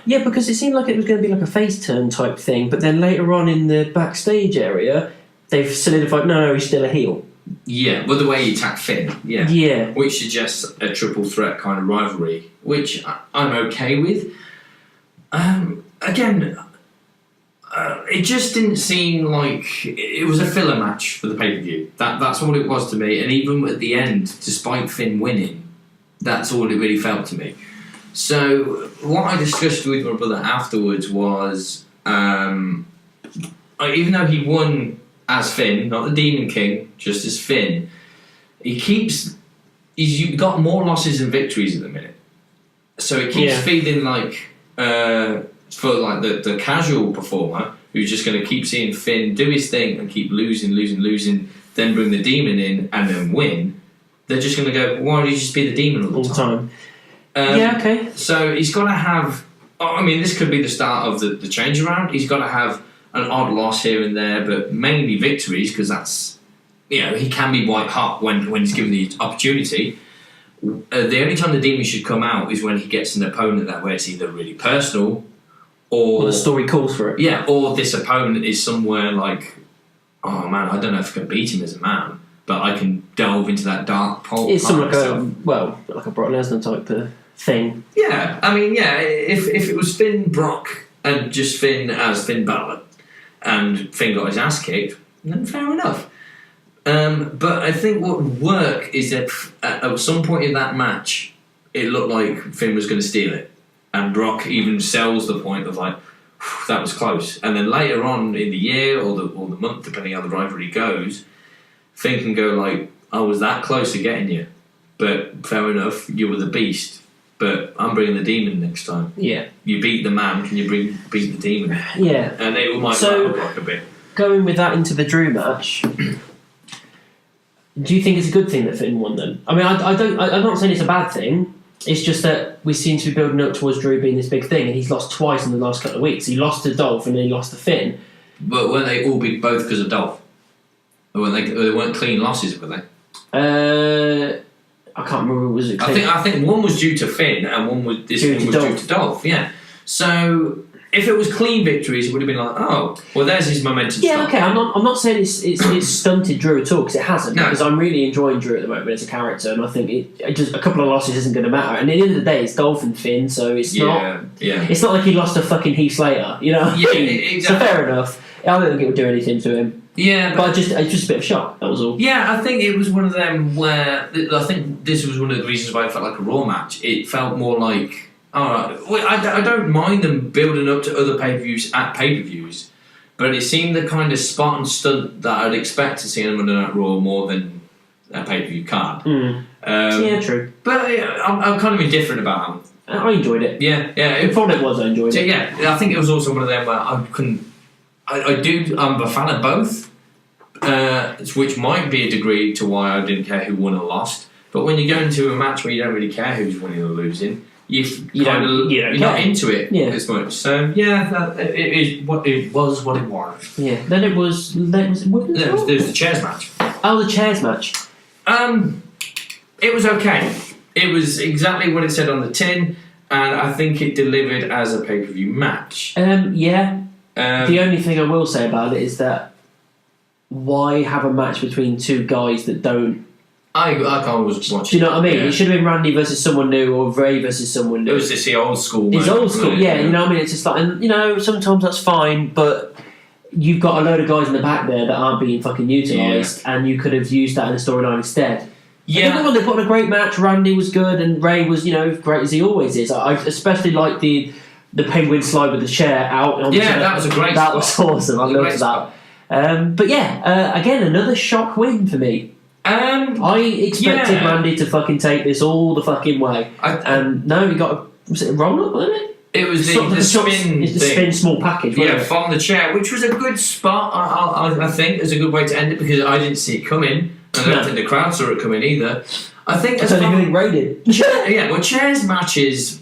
S1: Yeah, because it seemed like it was going to be like a face turn type thing, but then later on in the backstage area, they've solidified, no, he's still a heel.
S2: Yeah, well, the way he attacked Finn,
S1: Yeah.
S2: which suggests a triple threat kind of rivalry, which I'm okay with. Again, it just didn't seem like it was a filler match for the pay-per-view. That's all it was to me, and even at the end, despite Finn winning, that's all it really felt to me. So what I discussed with my brother afterwards was, even though he won as Finn, not the Demon King, just as Finn, he's got more losses than victories at the minute. So it keeps feeling like, for like the casual performer who's just going to keep seeing Finn do his thing and keep losing, then bring the Demon in and then win, they're just going to go, why did you just be the Demon all the time?
S1: Okay.
S2: So he's got to have, I mean, this could be the start of the change around. He's got to have an odd loss here and there, but mainly victories, because that's, he can be white hot when he's given the opportunity. The only time the Demon should come out is when he gets an opponent that where it's either really personal or
S1: the story calls for it.
S2: Yeah, or this opponent is somewhere like, oh man, I don't know if I can beat him as a man, but I can delve into that dark pole.
S1: It's something like a Brock Lesnar type of thing.
S2: Yeah, I mean, if it was Finn, Brock, and just Finn as Finn Balor, and Finn got his ass kicked, then fair enough. But I think what would work is if at some point in that match, it looked like Finn was going to steal it, and Brock even sells the point of like, that was close. And then later on in the year or the month, depending how the rivalry goes, Finn can go like, I was that close to getting you, but fair enough, you were the beast, but I'm bringing the Demon next time.
S1: Yeah.
S2: You beat the man, can you beat the Demon?
S1: Yeah.
S2: And it might rattle Brock a bit.
S1: Going with that into the Drew match, do you think it's a good thing that Finn won then? I mean, I'm not saying it's a bad thing. It's just that we seem to be building up towards Drew being this big thing, and he's lost twice in the last couple of weeks. He lost to Dolph and then he lost to Finn.
S2: But weren't they all both because of Dolph? Or they weren't clean losses, were they?
S1: I can't remember. Was it clean?
S2: I think one was due to Finn and one was due to Dolph. Yeah. So if it was clean victories, it would have been like, oh, well, there's his momentum.
S1: Yeah, okay. I'm not saying it's stunted Drew at all, because it hasn't.
S2: No.
S1: Because I'm really enjoying Drew at the moment as a character, and I think it just a couple of losses isn't going to matter. And at the end of the day, it's Dolph and Finn, so it's not. Yeah. It's not like he lost to fucking Heath Slater, you know.
S2: Yeah, exactly.
S1: So fair enough. I don't think it would do anything to him.
S2: Yeah,
S1: but it's just a bit of shock. That was all.
S2: Yeah, I think it was one of them where I think this was one of the reasons why it felt like a Raw match. It felt more like, alright, well, I don't mind them building up to other pay-per-views at pay-per-views, but it seemed the kind of Spartan stunt that I'd expect to see on Monday Night Raw more than a pay-per-view card.
S1: Yeah, true.
S2: But I'm kind of indifferent about them.
S1: I enjoyed it.
S2: Yeah.
S1: The product was I enjoyed it.
S2: Yeah, I think it was also one of them where I couldn't. I'm a fan of both, which might be a degree to why I didn't care who won or lost. But when you go into a match where you don't really care who's winning or losing, you're not into it as much. So it was what it was.
S1: Yeah. Then it was. There's
S2: the chairs match.
S1: Oh, the chairs match.
S2: It was okay. It was exactly what it said on the tin, and I think it delivered as a pay-per-view match.
S1: Yeah. The only thing I will say about it is that why have a match between two guys that don't...
S2: I can't watch.
S1: Do you know what I mean? Yeah. It should have been Randy versus someone new or Ray versus someone new.
S2: It was just the old school.
S1: It's old school, yeah. You know what I mean? It's just like, and sometimes that's fine, but you've got a load of guys in the back there that aren't being fucking utilised, and you could have used that in a storyline instead. Yeah. They put on a great match. Randy was good, and Ray was, great as he always is. I especially like the penguin slide with the chair out.
S2: That was a great spot.
S1: That was awesome. I loved that. But again, another shock win for me. I expected Randy to fucking take this all the fucking way. No, he got a roll up, wasn't it?
S2: It was the spin.
S1: It's the spin small package.
S2: From the chair, which was a good spot. I think is a good way to end it because I didn't see it coming. I don't think the crowd saw it coming either. I think
S1: it's only getting raided.
S2: Chairs matches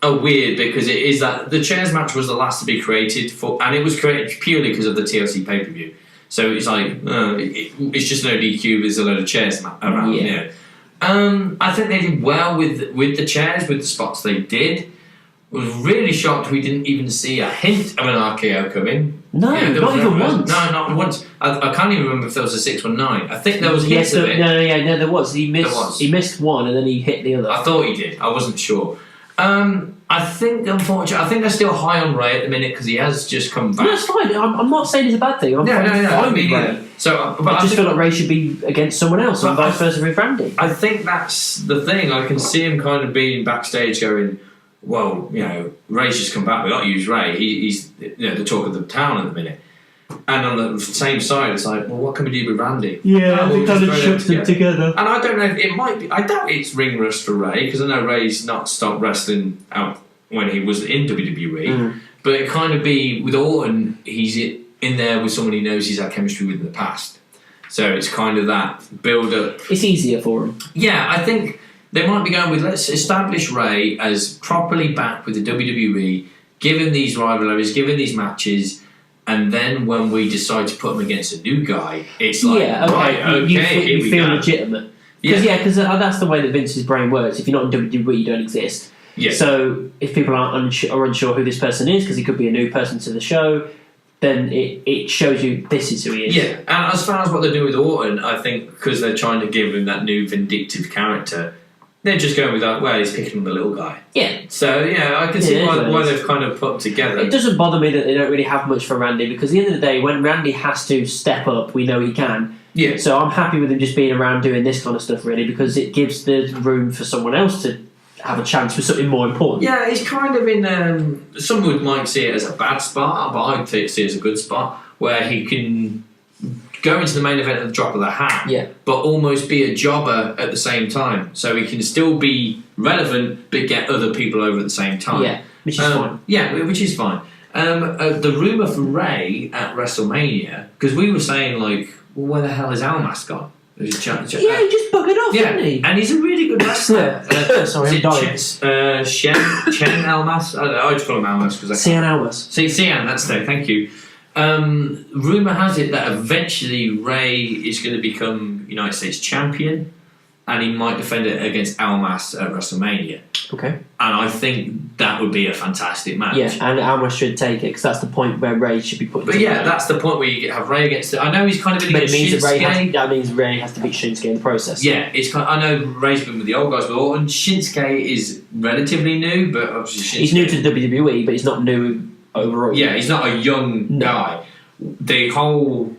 S2: are weird because it is that the chairs match was the last to be created and it was created purely because of the TLC pay-per-view. So it's like it's just no DQ. There's a load of chairs around. Yeah. I think they did well with the chairs, with the spots they did. was really shocked we didn't even see a hint of an RKO coming.
S1: No, not even once.
S2: No, not once. I can't even remember if there was a 619. I think there was hints of it.
S1: No, there was. He missed one and then he hit the other.
S2: I thought he did. I wasn't sure. I think, unfortunately, they're still high on Ray at the minute because he has just come back.
S1: No, that's fine. I'm not saying it's a bad thing.
S2: No.
S1: Fine with Ray.
S2: So,
S1: I just feel like Ray should be against someone else, and vice versa with Randy.
S2: I think that's the thing. I can see him kind of being backstage going, well, Ray's just come back. We've got to use Ray. He's the talk of the town at the minute. And on the same side, it's like, well, what can we do with Randy?
S1: Yeah, we kind of shook them together.
S2: And I don't know if it might be. I doubt it's ring rust for Ray because I know Ray's not stopped wrestling out when he was in WWE. But it kind of be with Orton. He's in there with someone he knows he's had chemistry with in the past. So it's kind of that build up.
S1: It's easier for him.
S2: Yeah, I think they might be going with let's establish Ray as properly back with the WWE, give him these rivalries, give him these matches. And then when we decide to put him against a new guy, it's like,
S1: you feel legitimate. Because that's the way that Vince's brain works. If you're not in WWE, you don't exist.
S2: Yeah.
S1: So if people are unsure who this person is, because he could be a new person to the show, then it shows you this is who he is.
S2: Yeah, and as far as what they're doing with Orton, I think because they're trying to give him that new vindictive character, they're just going with that, well, he's picking on the little guy.
S1: Yeah.
S2: So, I can see why they've kind of put together.
S1: It doesn't bother me that they don't really have much for Randy, because at the end of the day, when Randy has to step up, we know he can.
S2: Yeah.
S1: So I'm happy with him just being around doing this kind of stuff, really, because it gives the room for someone else to have a chance for something more important.
S2: Yeah, he's kind of in... some might see it as a bad spot, but I see it as a good spot, where he can go into the main event at the drop of the hat, but almost be a jobber at the same time. So he can still be relevant, but get other people over at the same time.
S1: Yeah, which is fine.
S2: Yeah, which is fine. The rumour for Ray at WrestleMania, because we were saying, like, well, where the hell is Almas gone?
S1: He just buggered off, didn't he?
S2: And he's a really good wrestler.
S1: Sorry, I'm dying.
S2: Chen Almas? I just call him Almas.
S1: Cien Almas.
S2: Cien, that's it, thank you. Rumour has it that eventually Ray is going to become United States champion and he might defend it against Almas at WrestleMania.
S1: Okay.
S2: And I think that would be a fantastic match.
S1: Yeah, and Almas should take it because that's the point where Ray should be put.
S2: But that's the point where you have Ray against it. I know he's kind of been against Shinsuke.
S1: That means Ray has to beat Shinsuke in the process.
S2: Yeah, I know Ray's been with the old guys, but Orton. Shinsuke is relatively new, but obviously
S1: he's new to the WWE, but he's not new overall.
S2: Yeah, he's not a young guy. The whole...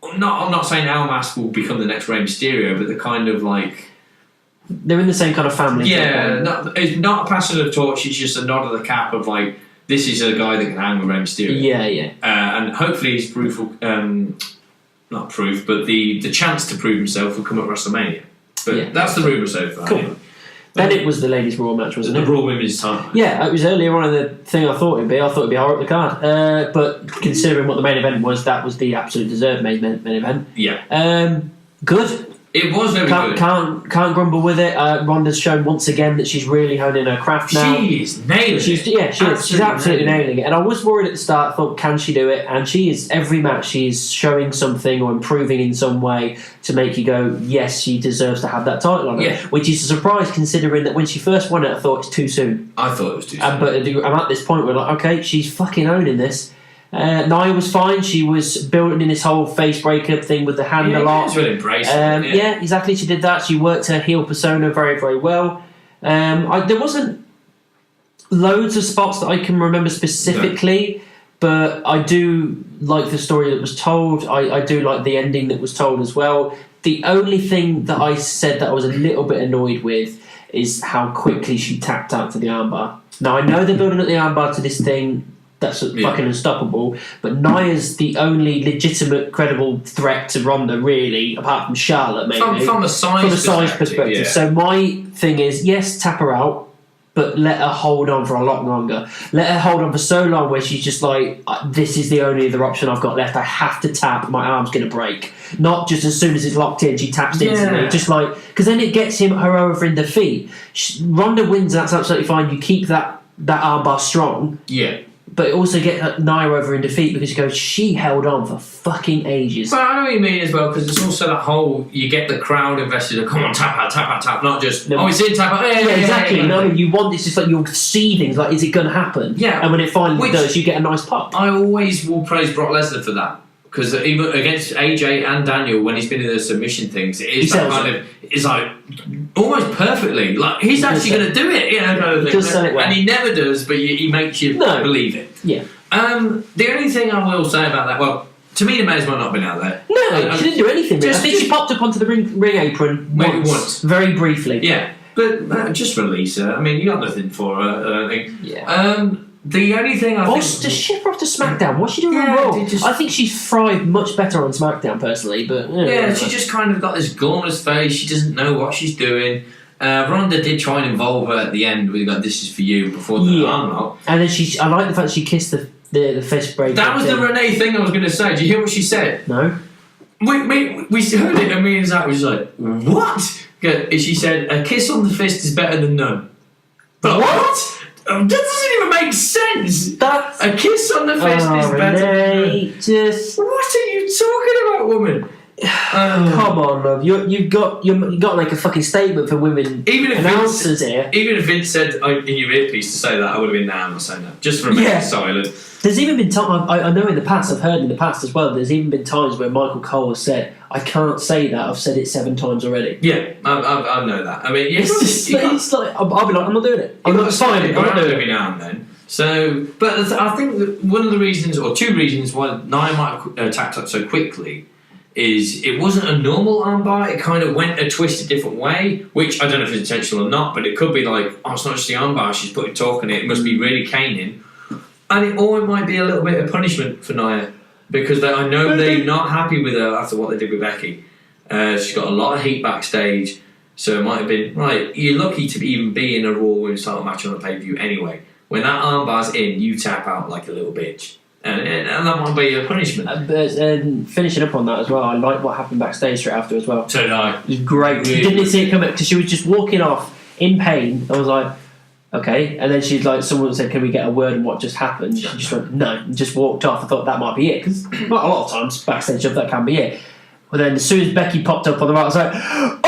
S2: I'm not saying Almas will become the next Rey Mysterio, but the kind of like...
S1: They're in the same kind of family.
S2: Yeah, it's not a passing of the torch, it's just a nod of the cap of like, this is a guy that can hang with Rey Mysterio.
S1: Yeah.
S2: And hopefully he's proof... not proof, but the chance to prove himself will come at WrestleMania. But that's the rumour so far.
S1: Cool. Then it was the ladies' Raw match, wasn't it?
S2: The Raw Women's title.
S1: Yeah, it was earlier on in the thing I thought it'd be. I thought it'd be higher up the card. But considering what the main event was, that was the absolute deserved main event.
S2: Yeah.
S1: Good.
S2: It was very good.
S1: Can't grumble with it. Ronda's shown once again that she's really honing her craft now.
S2: She is nailing it.
S1: Yeah, she's absolutely nailing it. And I was worried at the start, thought, can she do it? And she is, every match, she's showing something or improving in some way to make you go, yes, she deserves to have that title on her.
S2: Yeah.
S1: Which is a surprise considering that when she first won it, I thought it's too soon.
S2: I thought it was too soon.
S1: But I'm at this point where, like, okay, she's fucking owning this. Nia was fine. She was building in this whole face breakup thing with the hand a lot.
S2: She's really embracing it.
S1: Yeah, exactly. She did that. She worked her heel persona very, very well. There wasn't loads of spots that I can remember specifically, but I do like the story that was told. I do like the ending that was told as well. The only thing that I said that I was a little bit annoyed with is how quickly she tapped out to the armbar. Now, I know they're building up the armbar to this thing that's fucking unstoppable, but Nia's the only legitimate, credible threat to Ronda, really, apart from Charlotte, maybe.
S2: From a size
S1: perspective.
S2: Yeah.
S1: So my thing is, yes, tap her out, but let her hold on for a lot longer. Let her hold on for so long where she's just like, this is the only other option I've got left. I have to tap, my arm's going to break. Not just as soon as it's locked in, she taps instantly. Just like, because then it gets her over in defeat. Ronda wins, that's absolutely fine. You keep that armbar strong.
S2: Yeah.
S1: but also get Nia over in defeat because she held on for fucking ages.
S2: But I know what you mean as well, because it's also that whole, you get the crowd invested, come on, tap out, not just, it's in, tap out,
S1: exactly.
S2: You know
S1: what I mean? You want this, just like you're seething, like, is it going to happen?
S2: Yeah.
S1: And when it finally does, you get a nice pop.
S2: I always will praise Brock Lesnar for that. Because even against AJ and Daniel, when he's been in those submission things, it is that kind of, it's like almost perfectly. Like, he's actually going to do it, kind of thing.
S1: He does sell it well.
S2: And he never does, but he makes you believe it.
S1: Yeah.
S2: The only thing I will say about that, well, Tamina may as well not have been out there.
S1: No, she didn't do anything. I think she popped up onto the ring apron once. Very briefly.
S2: Yeah. But just release her. I mean, you got nothing for her, I don't think.
S1: Yeah.
S2: The only thing I think...
S1: Just ship her off to SmackDown. What's she doing on Raw? I think she's thrived much better on SmackDown, personally. But
S2: she just kind of got this glamorous face. She doesn't know what she's doing. Ronda did try and involve her at the end with, like, this is for you, before the arm out.
S1: And then I like the fact she kissed the fist break.
S2: That was the Renee thing I was going to say. Did you hear what she said?
S1: No.
S2: We heard it, and me and Zach was like, what? She said, a kiss on the fist is better than none. But what? That doesn't even make sense. A kiss on the fist is better than none. What are you talking about, woman?
S1: Come on, love. You've got to make a fucking statement for women.
S2: Even if
S1: announcers here.
S2: Even if Vince said in your earpiece to say that, I would have been I'm not saying that. Just for a minute silent.
S1: There's even been times, I know in the past, I've heard in the past as well, there's even been times where Michael Cole has said, I can't say that, I've said it 7 times already.
S2: Yeah, I know that. I mean,
S1: it's like, I'll be like, I'm not doing it. I'm not signing it. I'm not doing it.
S2: Every now and then. So, but I think that one of the reasons, or 2 reasons why Nia might have attacked up so quickly is it wasn't a normal armbar, it kind of went a twist a different way, which I don't know if it's intentional or not, but it could be like, it's not just the armbar, she's putting torque in it, it must be really caning. And it might be a little bit of punishment for Nia, because I know they're not happy with her after what they did with Becky. She's got a lot of heat backstage, so it might have been, right, you're lucky to even be in a Raw Women's title match on a pay-per-view anyway. When that armbar's in, you tap out like a little bitch. And that might be a punishment.
S1: But finishing up on that as well, I like what happened backstage straight after as well.
S2: So did I.
S1: It was great. Really, didn't see it coming because she was just walking off in pain. I was like, okay. And then she's like, someone said, can we get a word on what just happened? She just went, no, and just walked off. I thought that might be it because a lot of times backstage stuff that can be it. But then as soon as Becky popped up on the right, I was like, oh!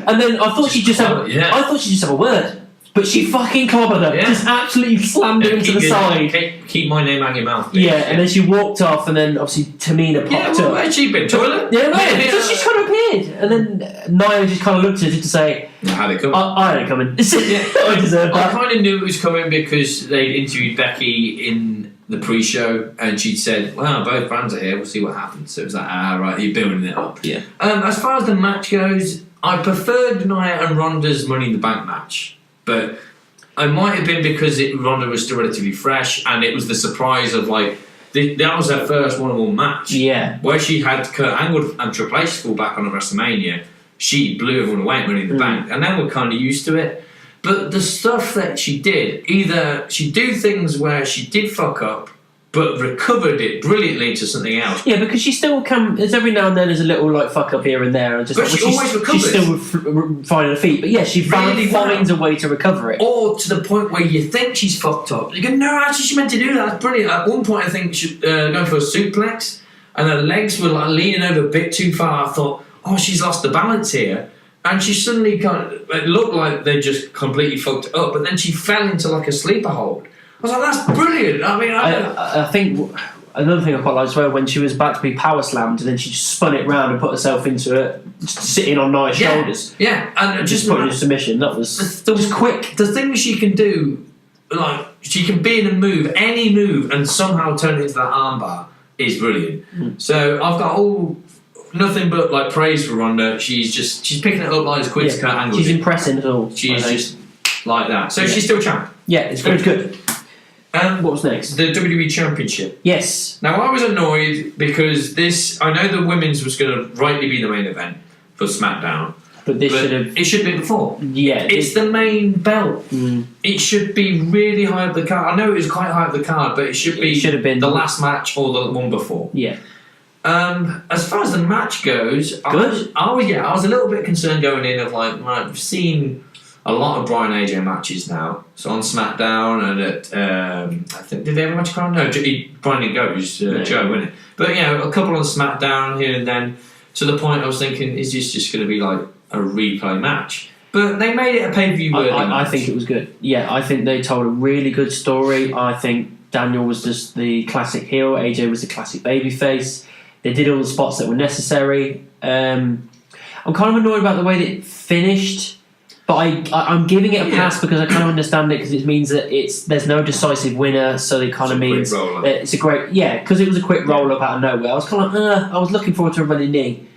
S1: And then I thought she'd just have a word. But she fucking clobbered her. Yeah. Just absolutely slammed her into the side.
S2: Keep my name out of your mouth.
S1: Yeah, and then she walked off, and then obviously Tamina popped up.
S2: Had she been toilet?
S1: Yeah, so she kind of appeared. And then Nia just kind of looked at her just to say,
S2: I had it coming.
S1: I had it coming. I deserved that.
S2: I kind of knew it was coming because they'd interviewed Becky in the pre-show, and she'd said, well, both brands are here, we'll see what happens. So it was like, right, you're building it up.
S1: Yeah.
S2: As far as the match goes, I preferred Nia and Ronda's Money in the Bank match. But it might have been because Ronda was still relatively fresh, and it was the surprise of that was her first one-on-one match.
S1: Yeah,
S2: where she had Kurt Angle and Triple H fall back on a WrestleMania. She blew everyone away at Money in the Bank, and then we're kind of used to it. But the stuff that she did, either she'd do things where she did fuck up, but recovered it brilliantly into something else.
S1: Yeah, because she still can. There's every now and then there's a little fuck up here and there, and
S2: but she always recovers.
S1: She's still finding her feet, but yeah, she finds a way to recover it.
S2: Or to the point where you think she's fucked up. You go, no, actually, she meant to do that. That's brilliant. At one point, I think she going for a suplex, and her legs were leaning over a bit too far. I thought, she's lost the balance here, and she suddenly it looked like they just completely fucked it up. But then she fell into a sleeper hold. I was like, that's brilliant. I mean,
S1: I think another thing I quite liked as well, when she was about to be power slammed and then she just spun it round and put herself into it, just sitting on Nia's shoulders.
S2: Yeah, and
S1: just put her in submission. That was just quick.
S2: The things she can do, she can be in a move, any move, and somehow turn it into that armbar is brilliant. So I've got nothing but praise for Ronda. She's picking it up as quick as Kurt Angle.
S1: She's impressing at all.
S2: She's just like that. So she's still champ.
S1: Yeah, it's very good. What was next?
S2: The WWE Championship.
S1: Yes.
S2: Now, I was annoyed because I know the women's was going to rightly be the main event for SmackDown.
S1: But it
S2: should have been before.
S1: Yeah.
S2: It's the main belt. It should be really high up the card. I know it was quite high up the card, but it should have been the last match or the one before.
S1: Yeah.
S2: As far as the match goes, I was a little bit concerned going in of we've seen a lot of Brian AJ matches now. So on SmackDown and at I think did they have a match on? No, Brian didn't go. It was Joe, wasn't it? But a couple on SmackDown here and then. To the point I was thinking, is this just going to be like a replay match? But they made it a pay-per-view worthy match.
S1: I think it was good. Yeah, I think they told a really good story. I think Daniel was just the classic heel. AJ was the classic babyface. They did all the spots that were necessary. I'm kind of annoyed about the way that it finished, but I'm giving it a pass because I kind of understand it, because it means that there's no decisive winner, so it kind of means it's a great because it was a quick roll up out of nowhere. I was kind of I was looking forward to a running knee.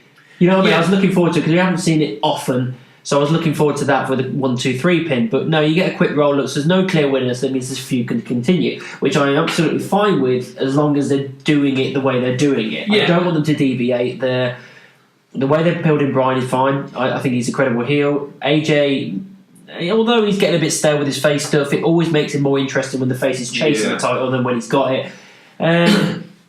S1: You know what I mean? I was looking forward to it because we haven't seen it often. So I was looking forward to that for the 1-2-3 pin, but no, you get a quick roll up, so there's no clear winner, so that means this feud can continue, which I'm absolutely fine with as long as they're doing it the way they're doing it. I don't want them to deviate. The way they're building Brian is fine. I think he's a credible heel. AJ, although he's getting a bit stale with his face stuff, it always makes it more interesting when the face is chasing the title than when he's got it.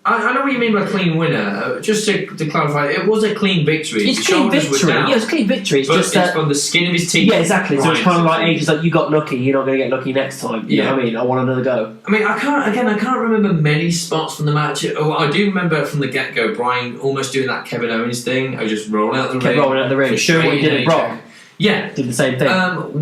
S2: I know what you mean by clean winner. Just to clarify, it was a clean victory.
S1: It's a clean victory. Yeah, it's a clean victory. It's just
S2: it's from the skin of his teeth.
S1: Yeah, exactly. So it's kind of like AJ's like, you got lucky, you're not going to get lucky next time. You know what I mean? I want another go.
S2: I mean, I can't remember many spots from the match. I do remember from the get-go, Brian almost doing that Kevin Owens thing. I just rolling out the ring.
S1: Kept rolling out the ring. Sure, what he did at Brock.
S2: Yeah.
S1: Did the same thing.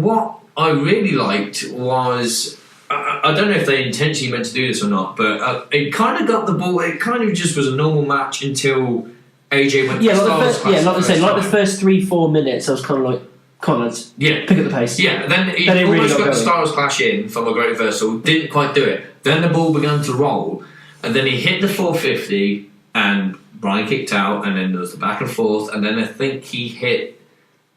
S2: What I really liked was... I don't know if they intentionally meant to do this or not, but it kind of got the ball. It kind of just was a normal match until AJ went to the Stars Clash.
S1: Like I say, like the first 3-4 minutes, I was kind of like, come on, lads, pick up the pace.
S2: Yeah, then he almost really got the Stars Clash in from a great reversal, didn't quite do it. Then the ball began to roll, and then he hit the 450, and Brian kicked out, and then there was the back and forth, and then I think he hit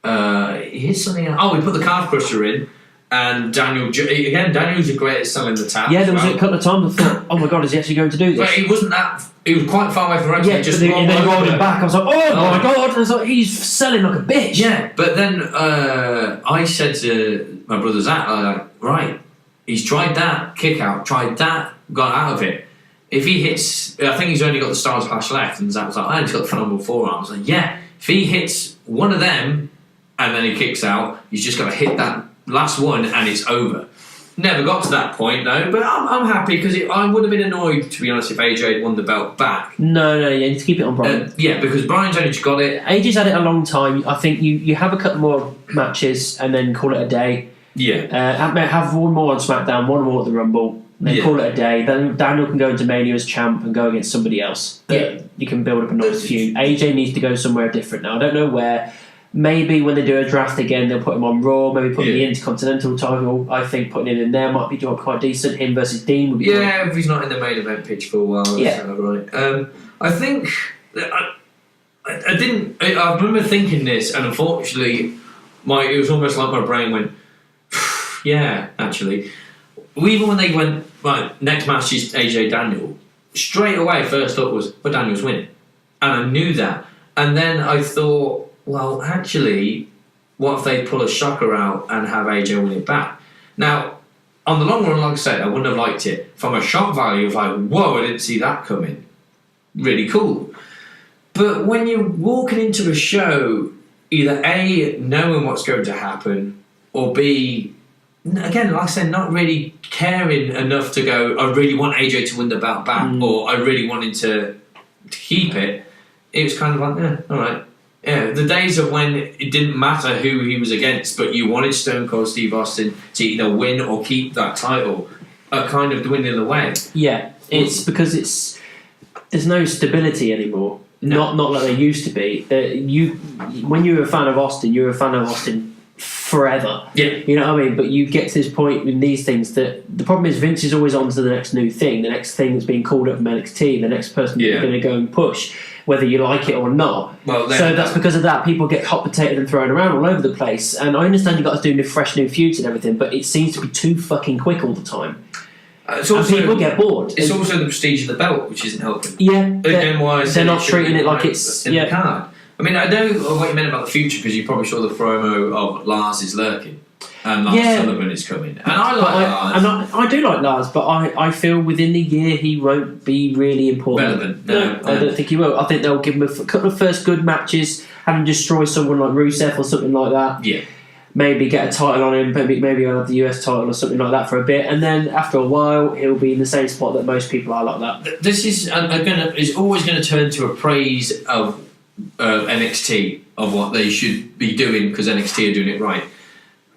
S2: something else. Oh, he put the calf crusher in. And Daniel's a great at selling the tap.
S1: Yeah, there was a couple of times I thought, oh my god, is he actually going to do this?
S2: But he wasn't that. He was quite far away from the ropes.
S1: Yeah, just and then rolled him back. I was like, oh my god! I was like, he's selling like a bitch.
S2: Yeah, but then I said to my brother Zach, right, he's tried that kick out, tried that, got out of it. If he hits, I think he's only got the Stars Clash left, and Zach was like, he's got the phenomenal forearms. Like, yeah, if he hits one of them and then he kicks out, he's just got to hit that last one and it's over. Never got to that point though, but I'm happy because I would have been annoyed, to be honest, if AJ had won the belt back.
S1: No, you need to keep it on Brian.
S2: Because Brian's only just got it.
S1: AJ's had it a long time. I think you have a couple more matches and then call it a day.
S2: Yeah.
S1: Have one more on SmackDown, one more at the Rumble, then call it a day. Then Daniel can go into Mania as champ and go against somebody else. You can build up a nice feud. AJ needs to go somewhere different now. I don't know where. Maybe when they do a draft again, they'll put him on Raw. Maybe put him in the Intercontinental title. I think putting him in there might be quite decent. Him versus Dean would be great.
S2: If he's not in the main event pitch for a while.
S1: Yeah.
S2: Right. I think... I didn't... I remember thinking this, and unfortunately, it was almost like my brain went, yeah, actually. Even when they went, right, next match is AJ Daniel, straight away, first up was, Daniel's winning. And I knew that. And then I thought... well, actually, what if they pull a shocker out and have AJ win it back? Now, on the long run, like I said, I wouldn't have liked it. From a shock value of like, whoa, I didn't see that coming. Really cool. But when you're walking into a show, either A, knowing what's going to happen, or B, again, like I said, not really caring enough to go, I really want AJ to win the belt back, or I really wanted to keep it, it was kind of like, all right. Yeah, the days of when it didn't matter who he was against, but you wanted Stone Cold Steve Austin to either win or keep that title are kind of dwindling away. Yeah,
S1: it's because there's no stability anymore. No. Not like there used to be. When you were a fan of Austin, you were a fan of Austin forever.
S2: Yeah.
S1: You know what I mean? But you get to this point in these things that the problem is Vince is always on to the next new thing, the next thing that's being called up from NXT, the next person you're going to go and push, whether you like it or not.
S2: Well,
S1: so that's because of that. People get hot potatoed and thrown around all over the place. And I understand you've got to do fresh new feuds and everything, but it seems to be too fucking quick all the time. And people get bored.
S2: It's also the prestige of the belt, which isn't helping.
S1: Yeah.
S2: Again, why
S1: they're not treating it like it's...
S2: in the card. I mean, I know what you meant about the future, because you probably saw the promo of Lars is lurking. And Lars Sullivan is coming. And I like Lars.
S1: I do like Lars, but I feel within the year he won't be really important.
S2: Relevant.
S1: No, I don't think he will. I think they'll give him a couple of first good matches, have him destroy someone like Rusev or something like that.
S2: Yeah.
S1: maybe get a title on him, maybe he'll have the US title or something like that for a bit, and then after a while he'll be in the same spot that most people are like that.
S2: This is always going to turn to a praise of NXT of what they should be doing because NXT are doing it right.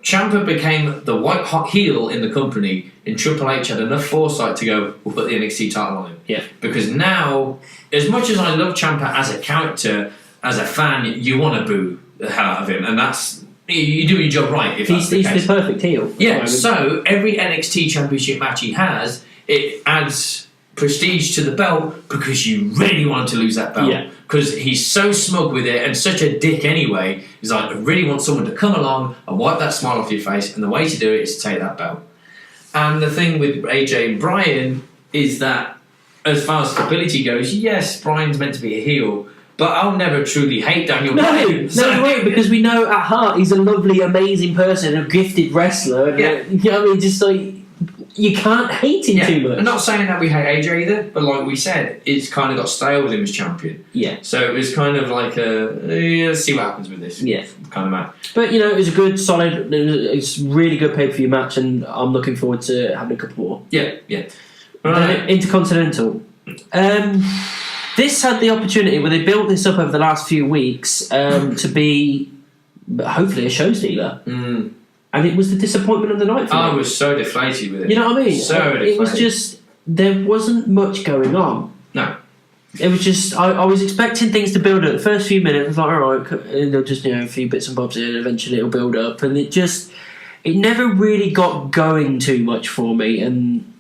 S2: Ciampa became the white hot heel in the company, and Triple H had enough foresight to go, we'll put the NXT title on him.
S1: Yeah.
S2: Because now, as much as I love Ciampa as a character, as a fan, you want to boo the hell out of him, and that's you do your job right. If he's
S1: the perfect heel.
S2: Yeah. So every NXT Championship match he has, it adds prestige to the belt because you really want him to lose that belt.
S1: Yeah.
S2: Because he's so smug with it and such a dick anyway. He's like, I really want someone to come along and wipe that smile off your face, and the way to do it is to take that belt. And the thing with AJ and Bryan is that, as far as stability goes, yes, Bryan's meant to be a heel, but I'll never truly hate Daniel Bryan.
S1: No way, because we know at heart he's a lovely, amazing person, a gifted wrestler. And, you know what I mean? Just like, you can't hate him too much.
S2: I'm not saying that we hate AJ either, but like we said, it's kind of got stale with him as champion.
S1: Yeah.
S2: So it was kind of like let's see what happens with this.
S1: Yeah.
S2: Kind of match.
S1: But, you know, it was a good, solid, it's really good pay-per-view match, and I'm looking forward to having a couple more.
S2: Yeah.
S1: Right. Intercontinental. This had the opportunity where they built this up over the last few weeks to be, hopefully, a show stealer. And it was the disappointment of the night for me.
S2: I was so deflated with it.
S1: You know what I mean?
S2: So deflated.
S1: It was just, there wasn't much going on.
S2: No.
S1: It was just, I was expecting things to build up. The first few minutes, I was like, alright, and they'll just, a few bits and bobs in, and eventually it'll build up. And it never really got going too much for me. And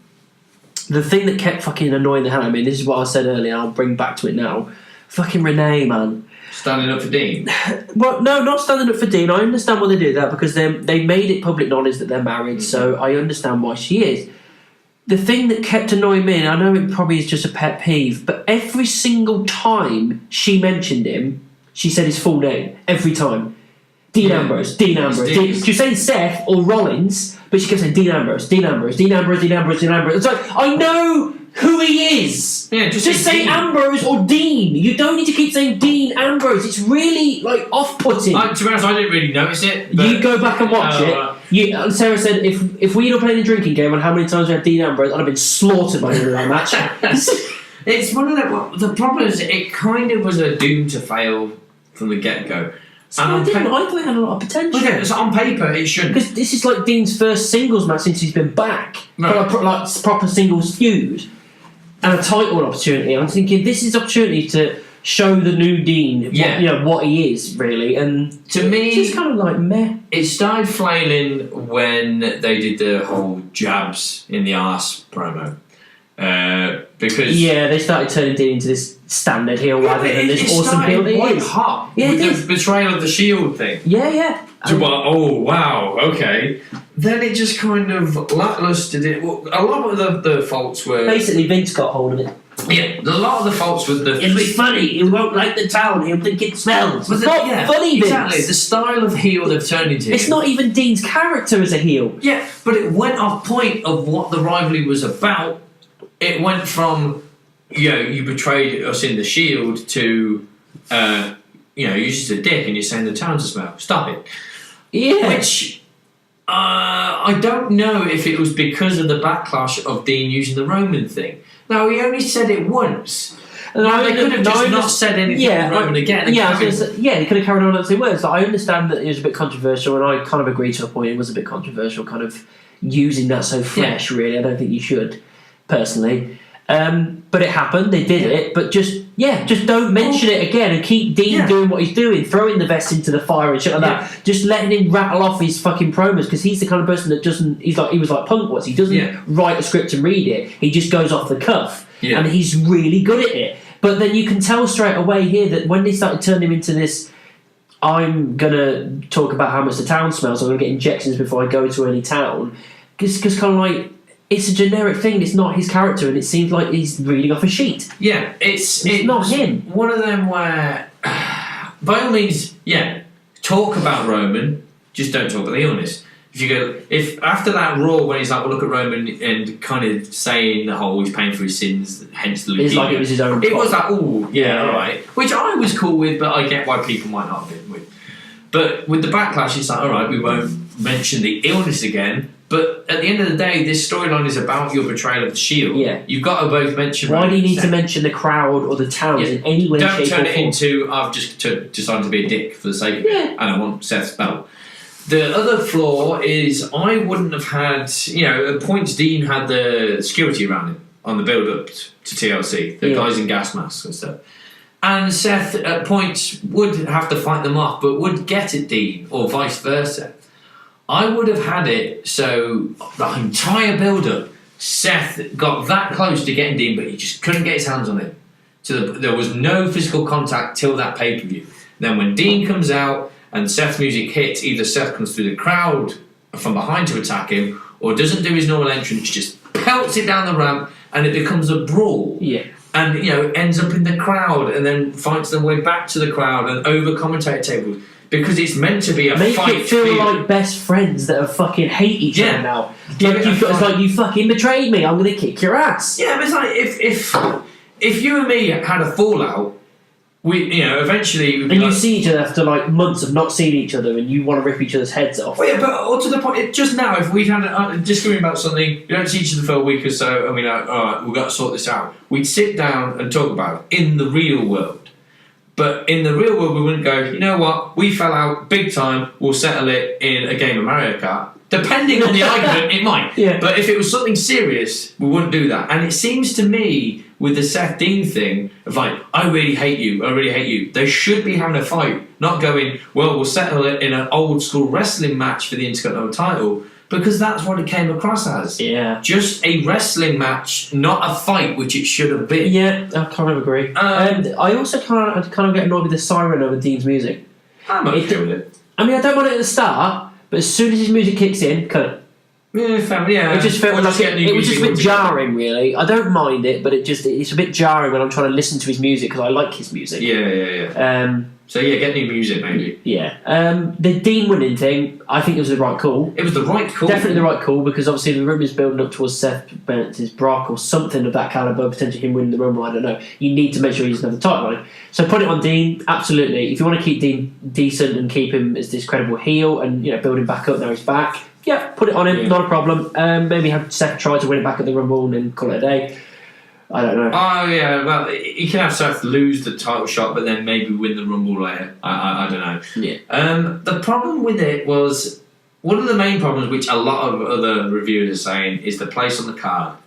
S1: the thing that kept fucking annoying the hell out of me, this is what I said earlier, I'll bring back to it now. Fucking Renee, man.
S2: Standing up for Dean?
S1: Well, no, not standing up for Dean. I understand why they do that because they made it public knowledge that they're married, so I understand why she is. The thing that kept annoying me, and I know it probably is just a pet peeve, but every single time she mentioned him, she said his full name. Every time. Dean Ambrose. She was saying Seth or Rollins, but she kept saying Dean Ambrose. It's like, I know who he is.
S2: Yeah, just
S1: say Ambrose or Dean. You don't need to keep saying Dean Ambrose. It's really off-putting.
S2: To be honest, I didn't really notice it.
S1: You go back and watch it. Sarah said if we had played a drinking game on how many times we had Dean Ambrose, I'd have been slaughtered by the end of that match.
S2: It's one of the problem is it kind of was a doom to fail from the get-go.
S1: I thought it had a lot of potential.
S2: Okay, so on paper it shouldn't.
S1: Because this is like Dean's first singles match since he's been back.
S2: Right.
S1: Like proper singles feud. And a title opportunity. I'm thinking this is opportunity to show the new Dean what he is, really. And
S2: to me,
S1: it's just kind of like meh.
S2: It started flailing when they did the whole jabs in the arse promo. Because
S1: they started turning Dean into this standard heel rather than this awesome heel.
S2: It started hot with the betrayal of the Shield thing.
S1: Yeah.
S2: Oh wow, okay. Then it just kind of lacklustered it. Well, a lot of the faults were
S1: basically Vince got hold of it.
S2: Yeah, a lot of the faults with the.
S1: It'll be funny. He won't like the town. He'll think it smells. It's not funny, Vince.
S2: Exactly. The style of heel they've turned into.
S1: It's not even Dean's character as a heel.
S2: Yeah, but it went off point of what the rivalry was about. It went from, you betrayed us in the Shield to, you're just a dick and you're saying the town's a smell. Stop it.
S1: Yeah.
S2: Which, I don't know if it was because of the backlash of Dean using the Roman thing. Now, he only said it once. Now, they could have just not said anything Roman again. They
S1: could have carried on as they were. So I understand that it was a bit controversial, and I kind of agree to a point. It was a bit controversial, kind of using that so fresh, really. I don't think you should. Personally, but it happened. They did it, but just don't mention it again and keep Dean doing what he's doing, throwing the vest into the fire and shit like that. Just letting him rattle off his fucking promos because he's the kind of person that doesn't. He was like Punk was. He doesn't write a script and read it. He just goes off the cuff, and he's really good at it. But then you can tell straight away here that when they started turning him into this, I'm gonna talk about how much the town smells. I'm gonna get injections before I go to any town, because kind of like. It's a generic thing. It's not his character, and it seems like he's reading off a sheet.
S2: Yeah, it's
S1: not him.
S2: One of them where, by all means, talk about Roman. Just don't talk about the illness. If after that Raw when he's like, well, look at Roman and kind of saying the whole he's paying for his sins, hence the leukemia.
S1: It's like it was his own.
S2: It was like, all right, which I was cool with, but I get why people might not have been with. But with the backlash, it's like, all right, we won't mention the illness again. But at the end of the day, this storyline is about your betrayal of the Shield.
S1: Yeah.
S2: You've got to both mention...
S1: Why do you need to mention the crowd or the towns in any way,
S2: Don't
S1: shape,
S2: turn
S1: or
S2: it
S1: form?
S2: into, I've just decided to be a dick for the sake of it, and I want Seth's belt. The other flaw is I wouldn't have had... at points, Dean had the security around him on the build-up to TLC. The guys in gas masks and stuff. And Seth, at points, would have to fight them off, but would get at Dean, or vice versa. I would have had it so the entire build-up, Seth got that close to getting Dean, but he just couldn't get his hands on him. So there was no physical contact till that pay-per-view. Then when Dean comes out and Seth's music hits, either Seth comes through the crowd from behind to attack him, or doesn't do his normal entrance, just pelts it down the ramp, and it becomes a brawl.
S1: Yeah.
S2: And, ends up in the crowd and then fights their way back to the crowd and over commentator tables. Because it's meant to be a
S1: Make
S2: fight.
S1: Make it feel like best friends that are fucking hate each other now. It's like, you fucking betrayed me, I'm going to kick your ass.
S2: Yeah, but it's like, if you and me had a fallout, we, eventually...
S1: And you see each other after, months of not seeing each other and you want to rip each other's heads off.
S2: Well, yeah, but to the point, just now, if we'd had a disagreement about something, you don't see each other for a week or so, and we're like, all right, we've got to sort this out. We'd sit down and talk about it in the real world. But in the real world, we wouldn't go, you know what, we fell out big time, we'll settle it in a game of Mario Kart. Depending on the argument, it might.
S1: Yeah.
S2: But if it was something serious, we wouldn't do that. And it seems to me, with the Seth Dean thing, of I really hate you, they should be having a fight, not going, well, we'll settle it in an old school wrestling match for the Intercontinental title, because that's what it came across as.
S1: Yeah.
S2: Just a wrestling match, not a fight, which it should have been.
S1: Yeah, I kind of agree. I also kind of get annoyed with the siren over Dean's music.
S2: I'm okay with it.
S1: I mean, I don't want it at the start, but as soon as his music kicks in, cut it.
S2: Yeah,
S1: it just felt like it was just a bit jarring, really. I don't mind it, but it's a bit jarring when I'm trying to listen to his music because I like his music.
S2: Yeah. So get new music, maybe.
S1: Yeah. The Dean winning thing, I think it was the right call.
S2: It was the right call.
S1: Definitely the right call, because obviously the rumours building up towards Seth versus Brock or something of that calibre, potentially him winning the Rumble, I don't know. You need to make sure he's another title line. So put it on Dean, absolutely. If you want to keep Dean decent and keep him as this credible heel and build him back up, now he's back, put it on him, not a problem. Maybe have Seth try to win it back at the Rumble and then call it a day. I don't know.
S2: Oh, yeah, well, he can have Seth lose the title shot, but then maybe win the Rumble later. I don't know.
S1: Yeah.
S2: The problem with it was, one of the main problems, which a lot of other reviewers are saying, is the place on the card.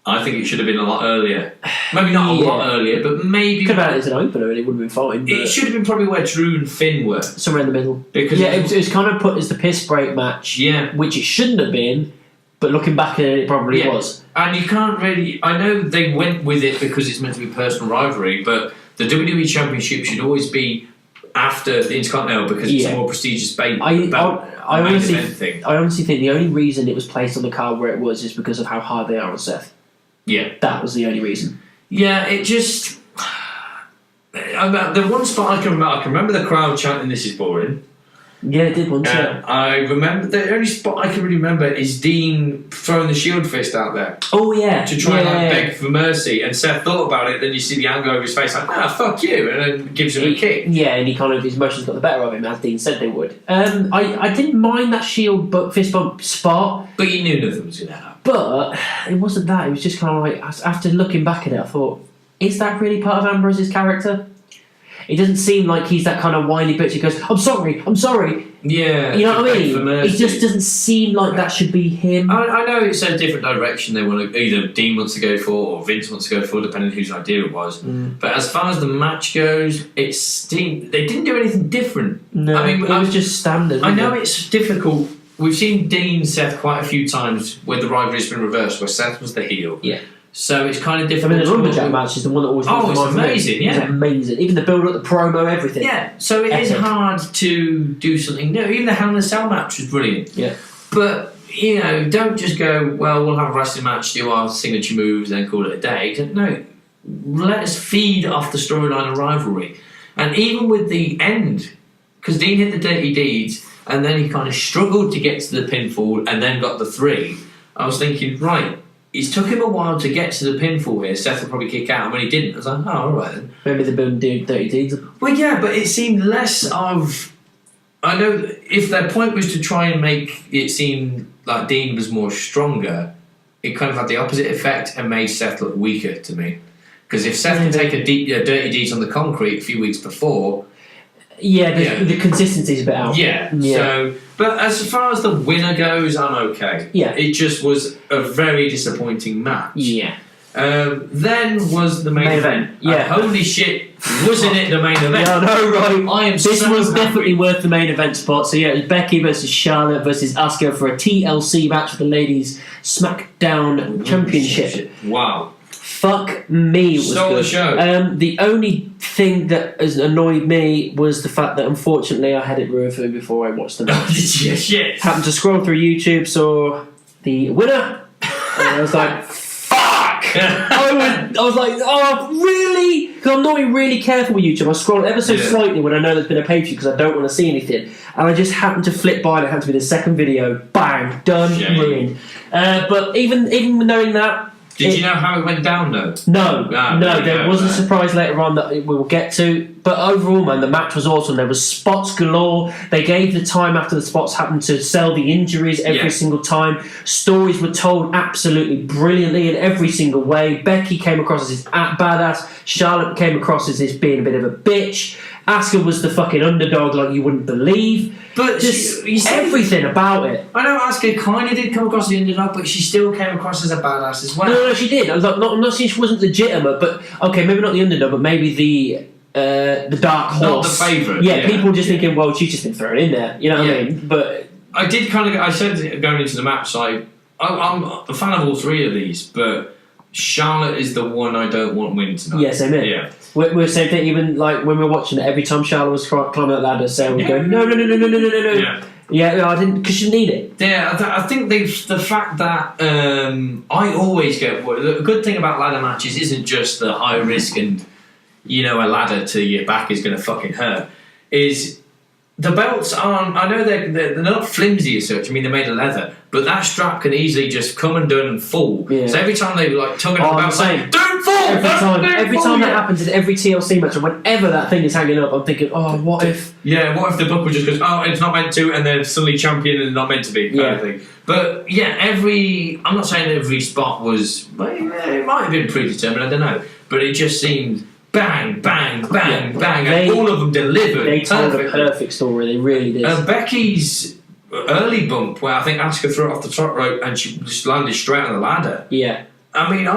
S2: I think it should have been a lot earlier. Maybe not a lot earlier, but maybe...
S1: Could have had it as an opener and it would have been fine.
S2: It should have been probably where Drew and Finn were.
S1: Somewhere in the middle.
S2: Because
S1: it was kind of put as the piss break match, which it shouldn't have been, but looking back at it, it probably was.
S2: And you can't really... I know they went with it because it's meant to be personal rivalry, but the WWE Championship should always be after the Intercontinental because it's a more prestigious belt. I honestly
S1: think the only reason it was placed on the card where it was is because of how hard they are on Seth.
S2: Yeah.
S1: That was the only reason.
S2: Yeah, it just... The one spot I can remember the crowd chanting, "This is boring."
S1: Yeah, it did once,
S2: I remember... The only spot I can really remember is Dean throwing the shield fist out there.
S1: Oh, yeah.
S2: To try and beg for mercy. And Seth thought about it, then you see the anger over his face, fuck you, and then gives him a kick.
S1: Yeah, and his emotions got the better of him, as Dean said they would. I didn't mind that shield fist bump spot.
S2: But you knew nothing was going to happen.
S1: But it wasn't that. It was just kind of like, after looking back at it, I thought, is that really part of Ambrose's character? It doesn't seem like he's that kind of whiny bitch who goes, I'm sorry.
S2: Yeah.
S1: You know what I mean? It just doesn't seem like that should be him.
S2: I know it's a different direction they want to, either Dean wants to go for or Vince wants to go for, depending on whose idea it was. But as far as the match goes, they didn't do anything different.
S1: No, I mean, it was just standard.
S2: I know it's difficult. We've seen Dean Seth quite a few times where the rivalry's been reversed, where Seth was the heel.
S1: Yeah.
S2: So it's kind of difficult.
S1: I mean, the Lumberjack match is the one that always
S2: it's amazing,
S1: It's amazing. Even the build-up, the promo, everything.
S2: Yeah, so it is hard to do something new. Even the Hell in a Cell match was brilliant.
S1: Yeah.
S2: But, don't just go, well, we'll have a wrestling match, do our signature moves, then call it a day. No, let us feed off the storyline of rivalry. And even with the end, because Dean hit the Dirty Deeds, and then he kind of struggled to get to the pinfall, and then got the 3, I was thinking, right, it took him a while to get to the pinfall here. Seth will probably kick out, and when he didn't, I was like, all right then.
S1: Maybe they've been doing Dirty Deeds.
S2: Well, yeah, but it seemed less of I know that if their point was to try and make it seem like Dean was more stronger, it kind of had the opposite effect and made Seth look weaker to me. Because if Seth could take a dirty deed on the concrete a few weeks before...
S1: the consistency's a bit out.
S2: Yeah. So, but as far as the winner goes, I'm okay.
S1: Yeah.
S2: It just was a very disappointing match.
S1: Yeah.
S2: Then was the main event.
S1: Yeah.
S2: Holy shit, wasn't it the main event?
S1: Yeah, I know, right?
S2: This
S1: was definitely worth the main event spot. So it was Becky versus Charlotte versus Asuka for a TLC match for the Ladies SmackDown Championship.
S2: Wow.
S1: Fuck me, it was
S2: Stole
S1: good.
S2: the show.
S1: The only thing that has annoyed me was the fact that unfortunately I had it ruined for me before I watched the match.
S2: Shit.
S1: Happened to scroll through YouTube, saw the winner, and I was like, fuck! I was like, oh, really? Because I'm not really careful with YouTube. I scroll ever so slightly when I know there's been a pay-per-view because I don't want to see anything. And I just happened to flip by and it happened to be the second video. Bang! Done. Ruined. But even knowing that...
S2: Did you know how it went down, though?
S1: No. There was a surprise later on that we will get to. But overall, man, the match was awesome. There was spots galore. They gave the time after the spots happened to sell the injuries every single time. Stories were told absolutely brilliantly in every single way. Becky came across as this badass. Charlotte came across as this being a bit of a bitch. Asuka was the fucking underdog like you wouldn't believe. But just everything about it.
S2: I know Asuka kind of did come across as the underdog, but she still came across as a badass as well.
S1: No, she did. I was like, I'm not saying she wasn't legitimate, but okay, maybe not the underdog, but maybe the dark horse.
S2: Not the favourite.
S1: Yeah, people just thinking, well, she's just been thrown in there. You know what I mean? But
S2: I did kind of. I said going into the match, like I'm a fan of all three of these, but Charlotte is the one I don't want win tonight.
S1: Yeah, same here.
S2: Yeah.
S1: We're saying that even like when we were watching it, every time Charlotte was climbing that ladder, Sarah would go, no. Yeah, I didn't, because she didn't need it.
S2: Yeah, I think the fact that I always get the good thing about ladder matches isn't just the high risk and a ladder to your back is going to fucking hurt. Is the belts aren't. I know they're not flimsy as such. I mean, they're made of leather, but that strap can easily just come undone and fall. Yeah. So every time they like tug on the belt, like, don't fall.
S1: Every time that happens in every TLC match, and whenever that thing is hanging up, I'm thinking, oh, what if?
S2: Yeah, what if the buckle just goes, oh, it's not meant to, and then suddenly champion and not meant to be, kind of thing. But yeah, I'm not saying every spot was. It might have been predetermined. I don't know, but it just seemed. Bang, bang, bang, bang, and all of them delivered.
S1: They told a perfect story, they really did.
S2: Becky's early bump, where I think Asuka threw it off the top rope and she just landed straight on the ladder.
S1: Yeah.
S2: I mean,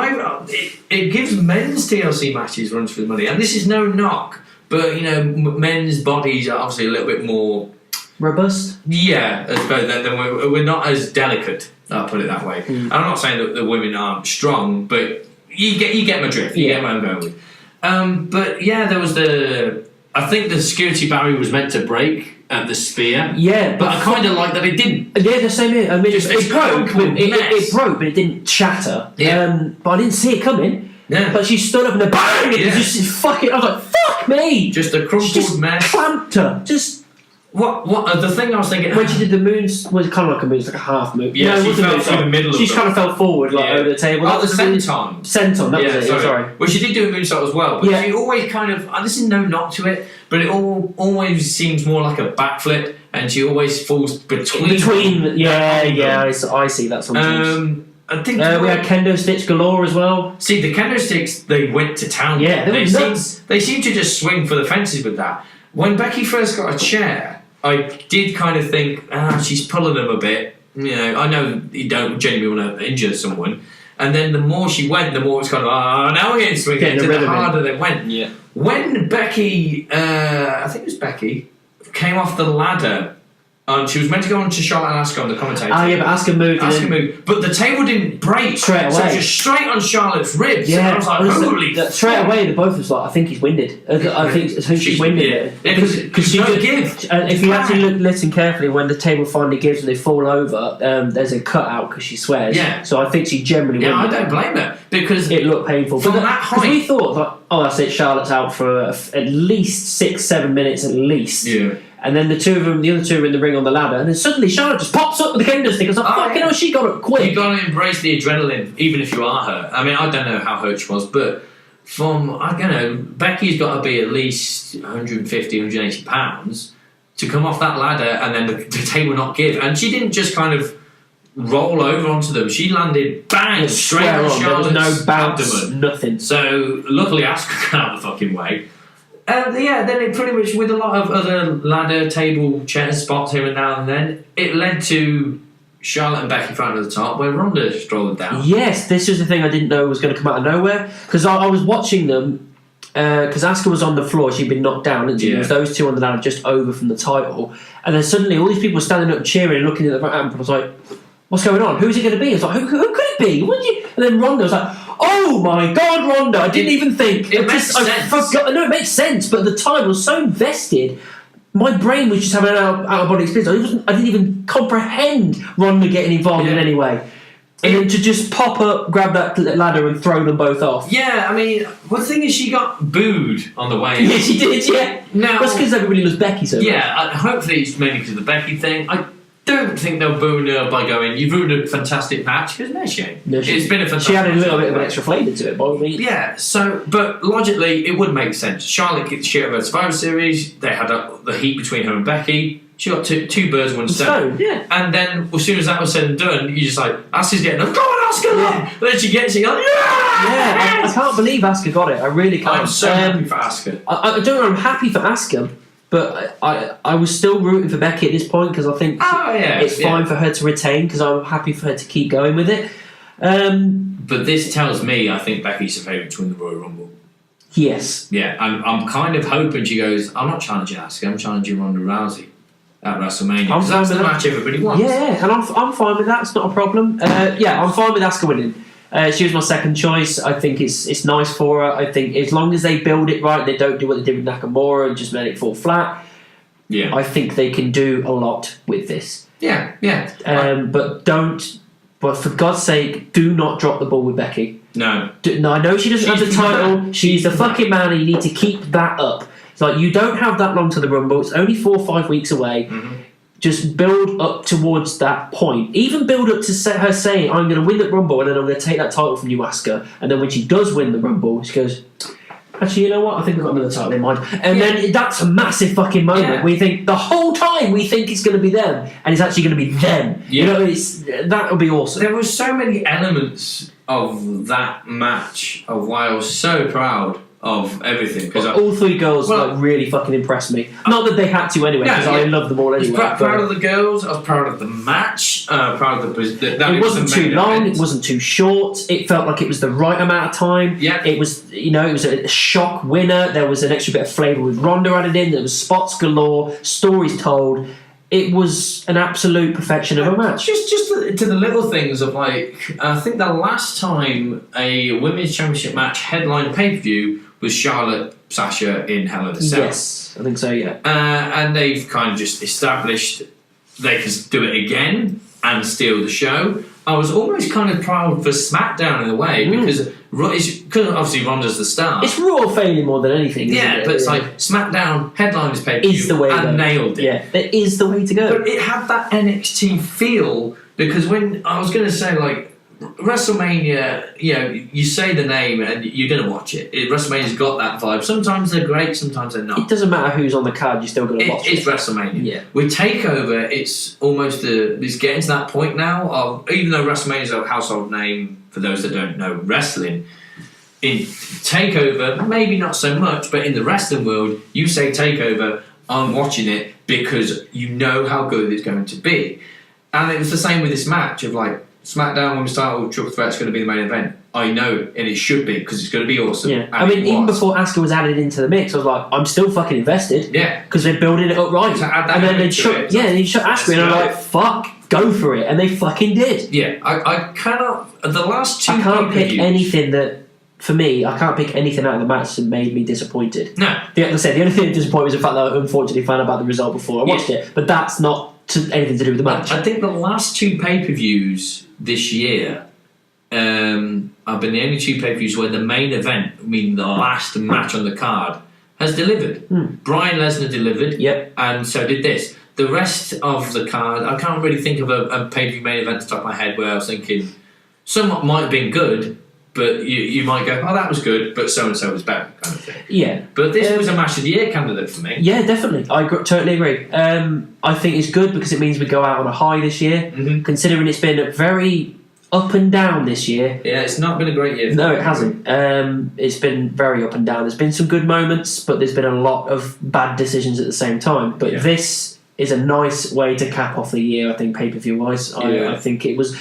S2: it gives men's TLC matches runs for the money, and this is no knock, but men's bodies are obviously a little bit more
S1: robust.
S2: Yeah, then we're not as delicate. I'll put it that way. I'm not saying that the women aren't strong, but you get my drift. You get what I'm going with. But yeah, there was I think the security barrier was meant to break at the spear.
S1: Yeah,
S2: but I kind of like that it didn't.
S1: Yeah, the same here. I mean, it broke. It broke, but it didn't shatter.
S2: Yeah.
S1: But I didn't see it coming. Yeah. But she stood up and bang! It was just fucking. I was like, fuck me!
S2: Just a crumpled mess.
S1: Clamped her. Just.
S2: What the thing I was thinking
S1: when she did the moons was kind of like a moon, like a half moon.
S2: Yeah, she fell through the middle.
S1: She kind of fell forward over the table.
S2: Oh, the senton.
S1: Senton, that was it. Sorry.
S2: Well, she did do a moonsault as well, but she always kind of. This is no knock to it, but it always seems more like a backflip, and she always falls between.
S1: Yeah, I see that sometimes.
S2: I think
S1: we had kendo sticks galore as well.
S2: See, the kendo sticks, they went to town.
S1: Yeah, they
S2: seem to just swing for the fences with that. When Becky first got a chair, I did kind of think, she's pulling them a bit. I know you don't genuinely want to injure someone. And then the more she went, the more it's kind of, now we're getting swinging. The harder they went.
S1: Yeah.
S2: When Becky, I think it was Becky, came off the ladder, she was meant to go on to Charlotte and Asuka on the commentator.
S1: Oh yeah, but Asuka
S2: moved. But the table didn't break.
S1: Straight away.
S2: So just straight on Charlotte's ribs. Yeah. And I was like, holy fuck.
S1: Straight away, the both was like, I think he's winded. I think she's winded.
S2: Because she don't give.
S1: If you actually listen carefully, when the table finally gives and they fall over, there's a cutout because she swears.
S2: Yeah.
S1: So I think she generally winded.
S2: Yeah, I don't blame her. Because
S1: it looked painful.
S2: From that height.
S1: Because we thought, that's it, Charlotte's out for at least 6-7 minutes at least.
S2: Yeah.
S1: And then the other two are in the ring on the ladder, and then suddenly Charlotte just pops up with the kendo stick. I was like, fucking hell, she got up quick.
S2: You got to embrace the adrenaline, even if you are hurt. I mean, I don't know how hurt she was, but Becky's got to be at least 150, 180 pounds. to come off that ladder and then the table not give. And she didn't just kind of roll over onto them. She landed bang straight on Charlotte's
S1: no bounce,
S2: abdomen.
S1: nothing.
S2: So luckily Asuka got out of the fucking way. Then it pretty much, with a lot of other ladder, table, chair spots here and now and then, it led to Charlotte and Becky fighting at the top, where Ronda strolled down.
S1: Yes, this was the thing I didn't know was going to come out of nowhere, because I was watching them, because Asuka was on the floor, she'd been knocked down, and it was those two on the ladder just over from the title, and then suddenly all these people were standing up cheering and looking at the front amp, and I was like, what's going on? Who's it going to be? I was like, who could it be? And then Ronda was like, oh my god, Ronda! I didn't even think.
S2: It makes sense.
S1: I forgot. No, it makes sense, but at the time I was so invested. My brain was just having an out-of-body experience. I didn't even comprehend Ronda getting involved in any way. And then to just pop up, grab that ladder and throw them both off.
S2: Yeah, I mean, one thing is she got booed on the way.
S1: Yeah, she did, yeah.
S2: Now,
S1: that's because everybody loves Becky so much.
S2: Yeah, hopefully it's mainly because of the Becky thing. I don't think they'll boo her by going, you've ruined a fantastic match. Because no shame. It's been a fantastic match.
S1: She added a little bit of an extra flavour to it, by all means.
S2: Yeah, but logically, it would make sense. Charlotte kicked the shit out of her Survivor Series. They had the heat between her and Becky. She got two birds, one stone.
S1: Yeah.
S2: And then, as soon as that was said and done, you're just like, Asuka's getting up. Go on, Asuka! Yeah. And then she gets it, you're like, yeah!
S1: I can't believe Asuka got it. I really can't.
S2: I'm so happy for Asuka.
S1: I don't know, I'm happy for Asuka, but I was still rooting for Becky at this point, because I think it's fine for her to retain, because I'm happy for her to keep going with it.
S2: But this tells me I think Becky's the favourite to win the Royal Rumble.
S1: Yes.
S2: Yeah, I'm kind of hoping she goes, I'm not challenging Asuka, I'm challenging Ronda Rousey at WrestleMania. Because that's the match everybody wants.
S1: Yeah, and I'm fine with that, it's not a problem. I'm fine with Asuka winning. She was my second choice. I think it's nice for her. I think as long as they build it right, they don't do what they did with Nakamura and just let it fall flat.
S2: Yeah,
S1: I think they can do a lot with this.
S2: Yeah.
S1: But for God's sake, do not drop the ball with Becky.
S2: No.
S1: I know she doesn't have the title. She's the fucking man, and you need to keep that up. It's like, you don't have that long to the Rumble. It's only 4 or 5 weeks away. Mm-hmm. Just build up towards that point. Even build up to her saying, I'm going to win the Rumble, and then I'm going to take that title from you, Asuka. And then when she does win the Rumble, she goes, actually, you know what? I think we've got another title in mind. And then that's a massive fucking moment. Yeah. We think, the whole time we think it's going to be them, and it's actually going to be them.
S2: Yeah.
S1: That would be awesome.
S2: There were so many elements of that match of why I was so proud of everything.
S1: All three girls really fucking impressed me. Not that they had to anyway, because I love them all anyway.
S2: I was proud of the girls. I was proud of the match. Proud of
S1: it wasn't too long. It wasn't too short. It felt like it was the right amount of time.
S2: Yeah.
S1: It was, it was a shock winner. There was an extra bit of flavour with Ronda added in. There was spots galore, stories told. It was an absolute perfection of a match.
S2: Just to the little things of I think the last time a women's championship match headlined pay-per-view was Charlotte Sasha in Hell in a Cell.
S1: Yes, I think so, yeah.
S2: And they've kind of just established they can do it again and steal the show. I was almost kind of proud for SmackDown in a way, because obviously Ronda's the star.
S1: It's Raw failing more than anything, isn't it?
S2: But it's like SmackDown headliners pay-per-view
S1: is the way
S2: and nailed it.
S1: Yeah, it is the way to go.
S2: But it had that NXT feel, because when I was going to say, WrestleMania, you say the name and you're going to watch it. WrestleMania's got that vibe. Sometimes they're great, sometimes they're not.
S1: It doesn't matter who's on the card, you're still going to watch it.
S2: It's WrestleMania.
S1: Yeah.
S2: With TakeOver, it's almost it's getting to that point now of, even though WrestleMania's a household name for those that don't know wrestling, in TakeOver, maybe not so much, but in the wrestling world, you say TakeOver, I'm watching it because you know how good it's going to be. And it was the same with this match of SmackDown Women's Title Triple Threat's going to be the main event. I know, and it should be, because it's going to be awesome.
S1: Yeah. I mean, even before Asuka was added into the mix, I was like, I'm still fucking invested.
S2: Yeah.
S1: Because they're building it up right. And then they shut Asuka in, and I'm like, fuck, go for it. And they fucking did.
S2: Yeah. I cannot, the last two
S1: I can't pick anything that, for me, I can't pick anything out of the match that made me disappointed.
S2: No.
S1: Like I said, the only thing that disappointed was the fact that I unfortunately found out about the result before I watched it. But that's not anything to do with the match.
S2: I think the last two pay-per-views this year have been the only two pay-per-views where the main event, the last match on the card, has delivered. Brian Lesnar delivered, and so did this. The rest of the card, I can't really think of a pay-per-view main event off the top of my head where I was thinking some might have been good, but you might go, oh, that was good, but so and so was better, kind of thing.
S1: Yeah.
S2: But this was a match of the year candidate for me.
S1: Yeah, definitely. I totally agree. I think it's good because it means we go out on a high this year, considering it's been very up and down this year.
S2: Yeah, it's not been a great year.
S1: No, it hasn't. It's been very up and down. There's been some good moments, but there's been a lot of bad decisions at the same time. But this is a nice way to cap off the year, I think, pay-per-view wise. I think it was...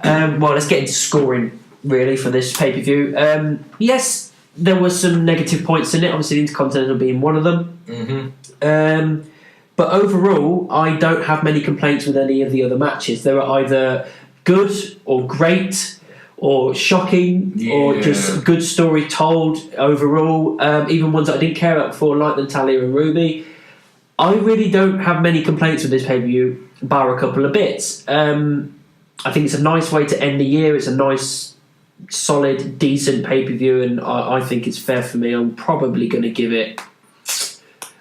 S1: well, let's get into scoring, really, for this pay-per-view. Yes, there were some negative points in it, obviously the Intercontinental being one of them. But overall, I don't have many complaints with any of the other matches. They were either good or great or shocking or just good story told overall. Even ones that I didn't care about before, like Natalia and Ruby. I really don't have many complaints with this pay-per-view, bar a couple of bits. I think it's a nice way to end the year. It's a nice, solid, decent pay-per-view, and I think it's fair for me. I'm probably going to give it...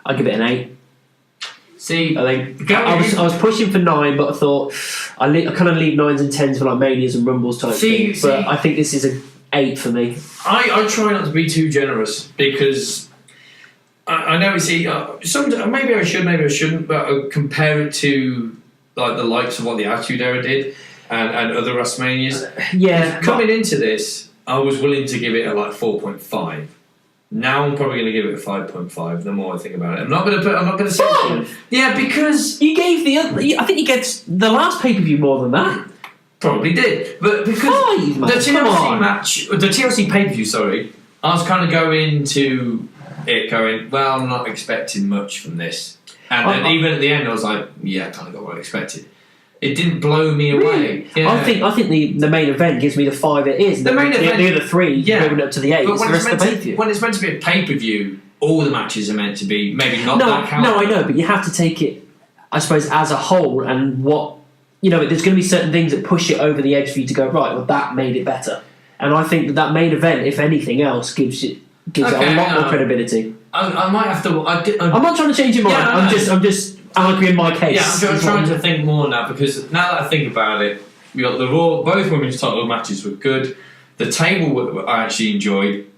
S1: I'll give it an 8.
S2: See,
S1: I think I was pushing for 9, but I thought I kind of leave 9s and 10s for like Manias and Rumbles type thing. But I think this is an 8 for me.
S2: I try not to be too generous because I know it's maybe I should, maybe I shouldn't, but I compare it to like the likes of what the Attitude Era did and other WrestleManias. Coming into this, I was willing to give it a like 4.5. Now I'm probably going to give it a 5.5. The more I think about it, I'm not going to say
S1: 5.
S2: Yeah, because
S1: you gave I think you gave the last pay-per-view more than that.
S2: Probably did, but because
S1: 5, man.
S2: the TLC match, the TLC pay-per-view, sorry, I was kind of going to it going, well, I'm not expecting much from this, and then even at the end, I was like, yeah, I kind of got what I expected. It didn't blow me away.
S1: Really?
S2: Yeah.
S1: I think the main event gives me the 5 it is.
S2: The main event,
S1: the other 3 moving up to the 8.
S2: But
S1: the rest of the pay-per-view.
S2: When it's meant to be a pay-per-view, all the matches are meant to be maybe not that caliber.
S1: No, I know, but you have to take it, I suppose, as a whole, and what there's going to be certain things that push it over the edge for you to go, right, well, that made it better. And I think that main event, if anything else, gives it a lot more credibility.
S2: I might have to.
S1: I'm not trying to change your mind.
S2: Yeah,
S1: I'm just arguing my case.
S2: Yeah, I'm trying to think more now because now that I think about it, we got the Raw. Both women's title matches were good. The table I actually enjoyed.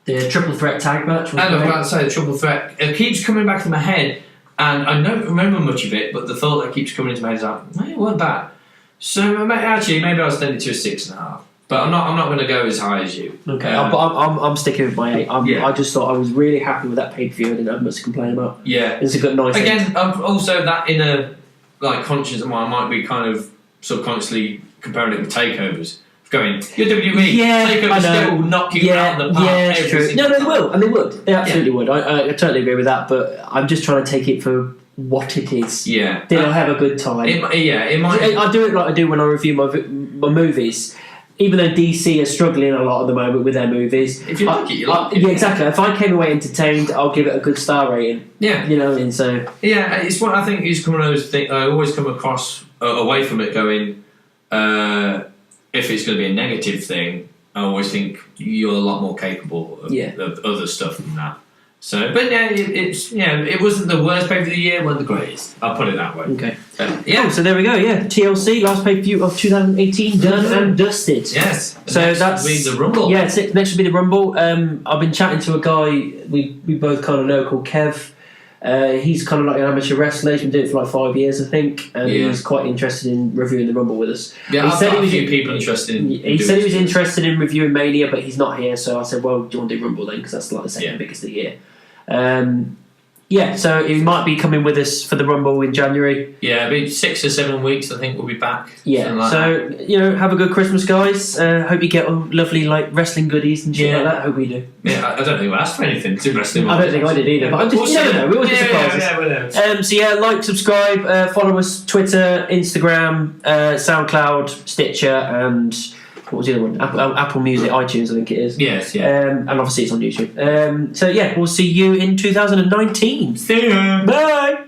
S1: The triple threat tag match.
S2: And I was about to say the triple threat. It keeps coming back to my head, and I don't remember much of it. But the thought that keeps coming into my head is like, it wasn't bad. So actually, maybe I'll send it to a 6.5. But I'm not going to go as high as you.
S1: Okay, but I'm sticking with my 8. I just thought I was really happy with that pay-per-view. I didn't have much to complain about.
S2: Yeah,
S1: it's a good nice.
S2: Again, also that inner conscience of mine, I might be kind of subconsciously comparing it with takeovers. Going, your WWE takeovers still will knock you out of the park.
S1: Yeah, it's true. No, they will, and they would. They absolutely would. I totally agree with that. But I'm just trying to take it for what it is.
S2: Yeah.
S1: Did I have a good time?
S2: It might.
S1: I do it like I do when I review my movies. Even though DC are struggling a lot at the moment with their movies.
S2: If you like it, you like it.
S1: Yeah, exactly. If I came away entertained, I'll give it a good star rating.
S2: Yeah.
S1: You know what I mean? So...
S2: Yeah, it's what I think is one of those things. I always come across away from it going, if it's going to be a negative thing, I always think you're a lot more capable of other stuff than that. So, but yeah, it wasn't the worst pay-per-view of the year, it wasn't the greatest. I'll put it that way.
S1: Okay. So there we go. Yeah, TLC last pay-per-view of 2018 done and dusted.
S2: Yes.
S1: So that's
S2: the Rumble.
S1: Yeah, next will be the Rumble. I've been chatting to a guy we both kind of know called Kev. He's kind of like an amateur wrestler. He's been doing it for like 5 years, I think, and he's quite interested in reviewing the Rumble with us.
S2: Yeah, I've got a few people interested in.
S1: He said he was interested in reviewing Mania, but he's not here. So I said, "Well, do you want to do Rumble then? Because that's like the second biggest of the year." So he might be coming with us for the Rumble in January.
S2: Yeah, it'll be 6 or 7 weeks. I think we'll be back.
S1: Yeah. Have a good Christmas, guys. Hope you get all lovely wrestling goodies and shit like that. Hope we do.
S2: Yeah, I don't think we asked for anything to wrestling.
S1: I don't think I did either. But you never know. We always get surprises. Like, subscribe, follow us Twitter, Instagram, SoundCloud, Stitcher, and what was the other one? Apple Music, iTunes, I think it is.
S2: Yes,
S1: and obviously it's on YouTube. We'll see you in 2019.
S2: See you.
S1: Bye.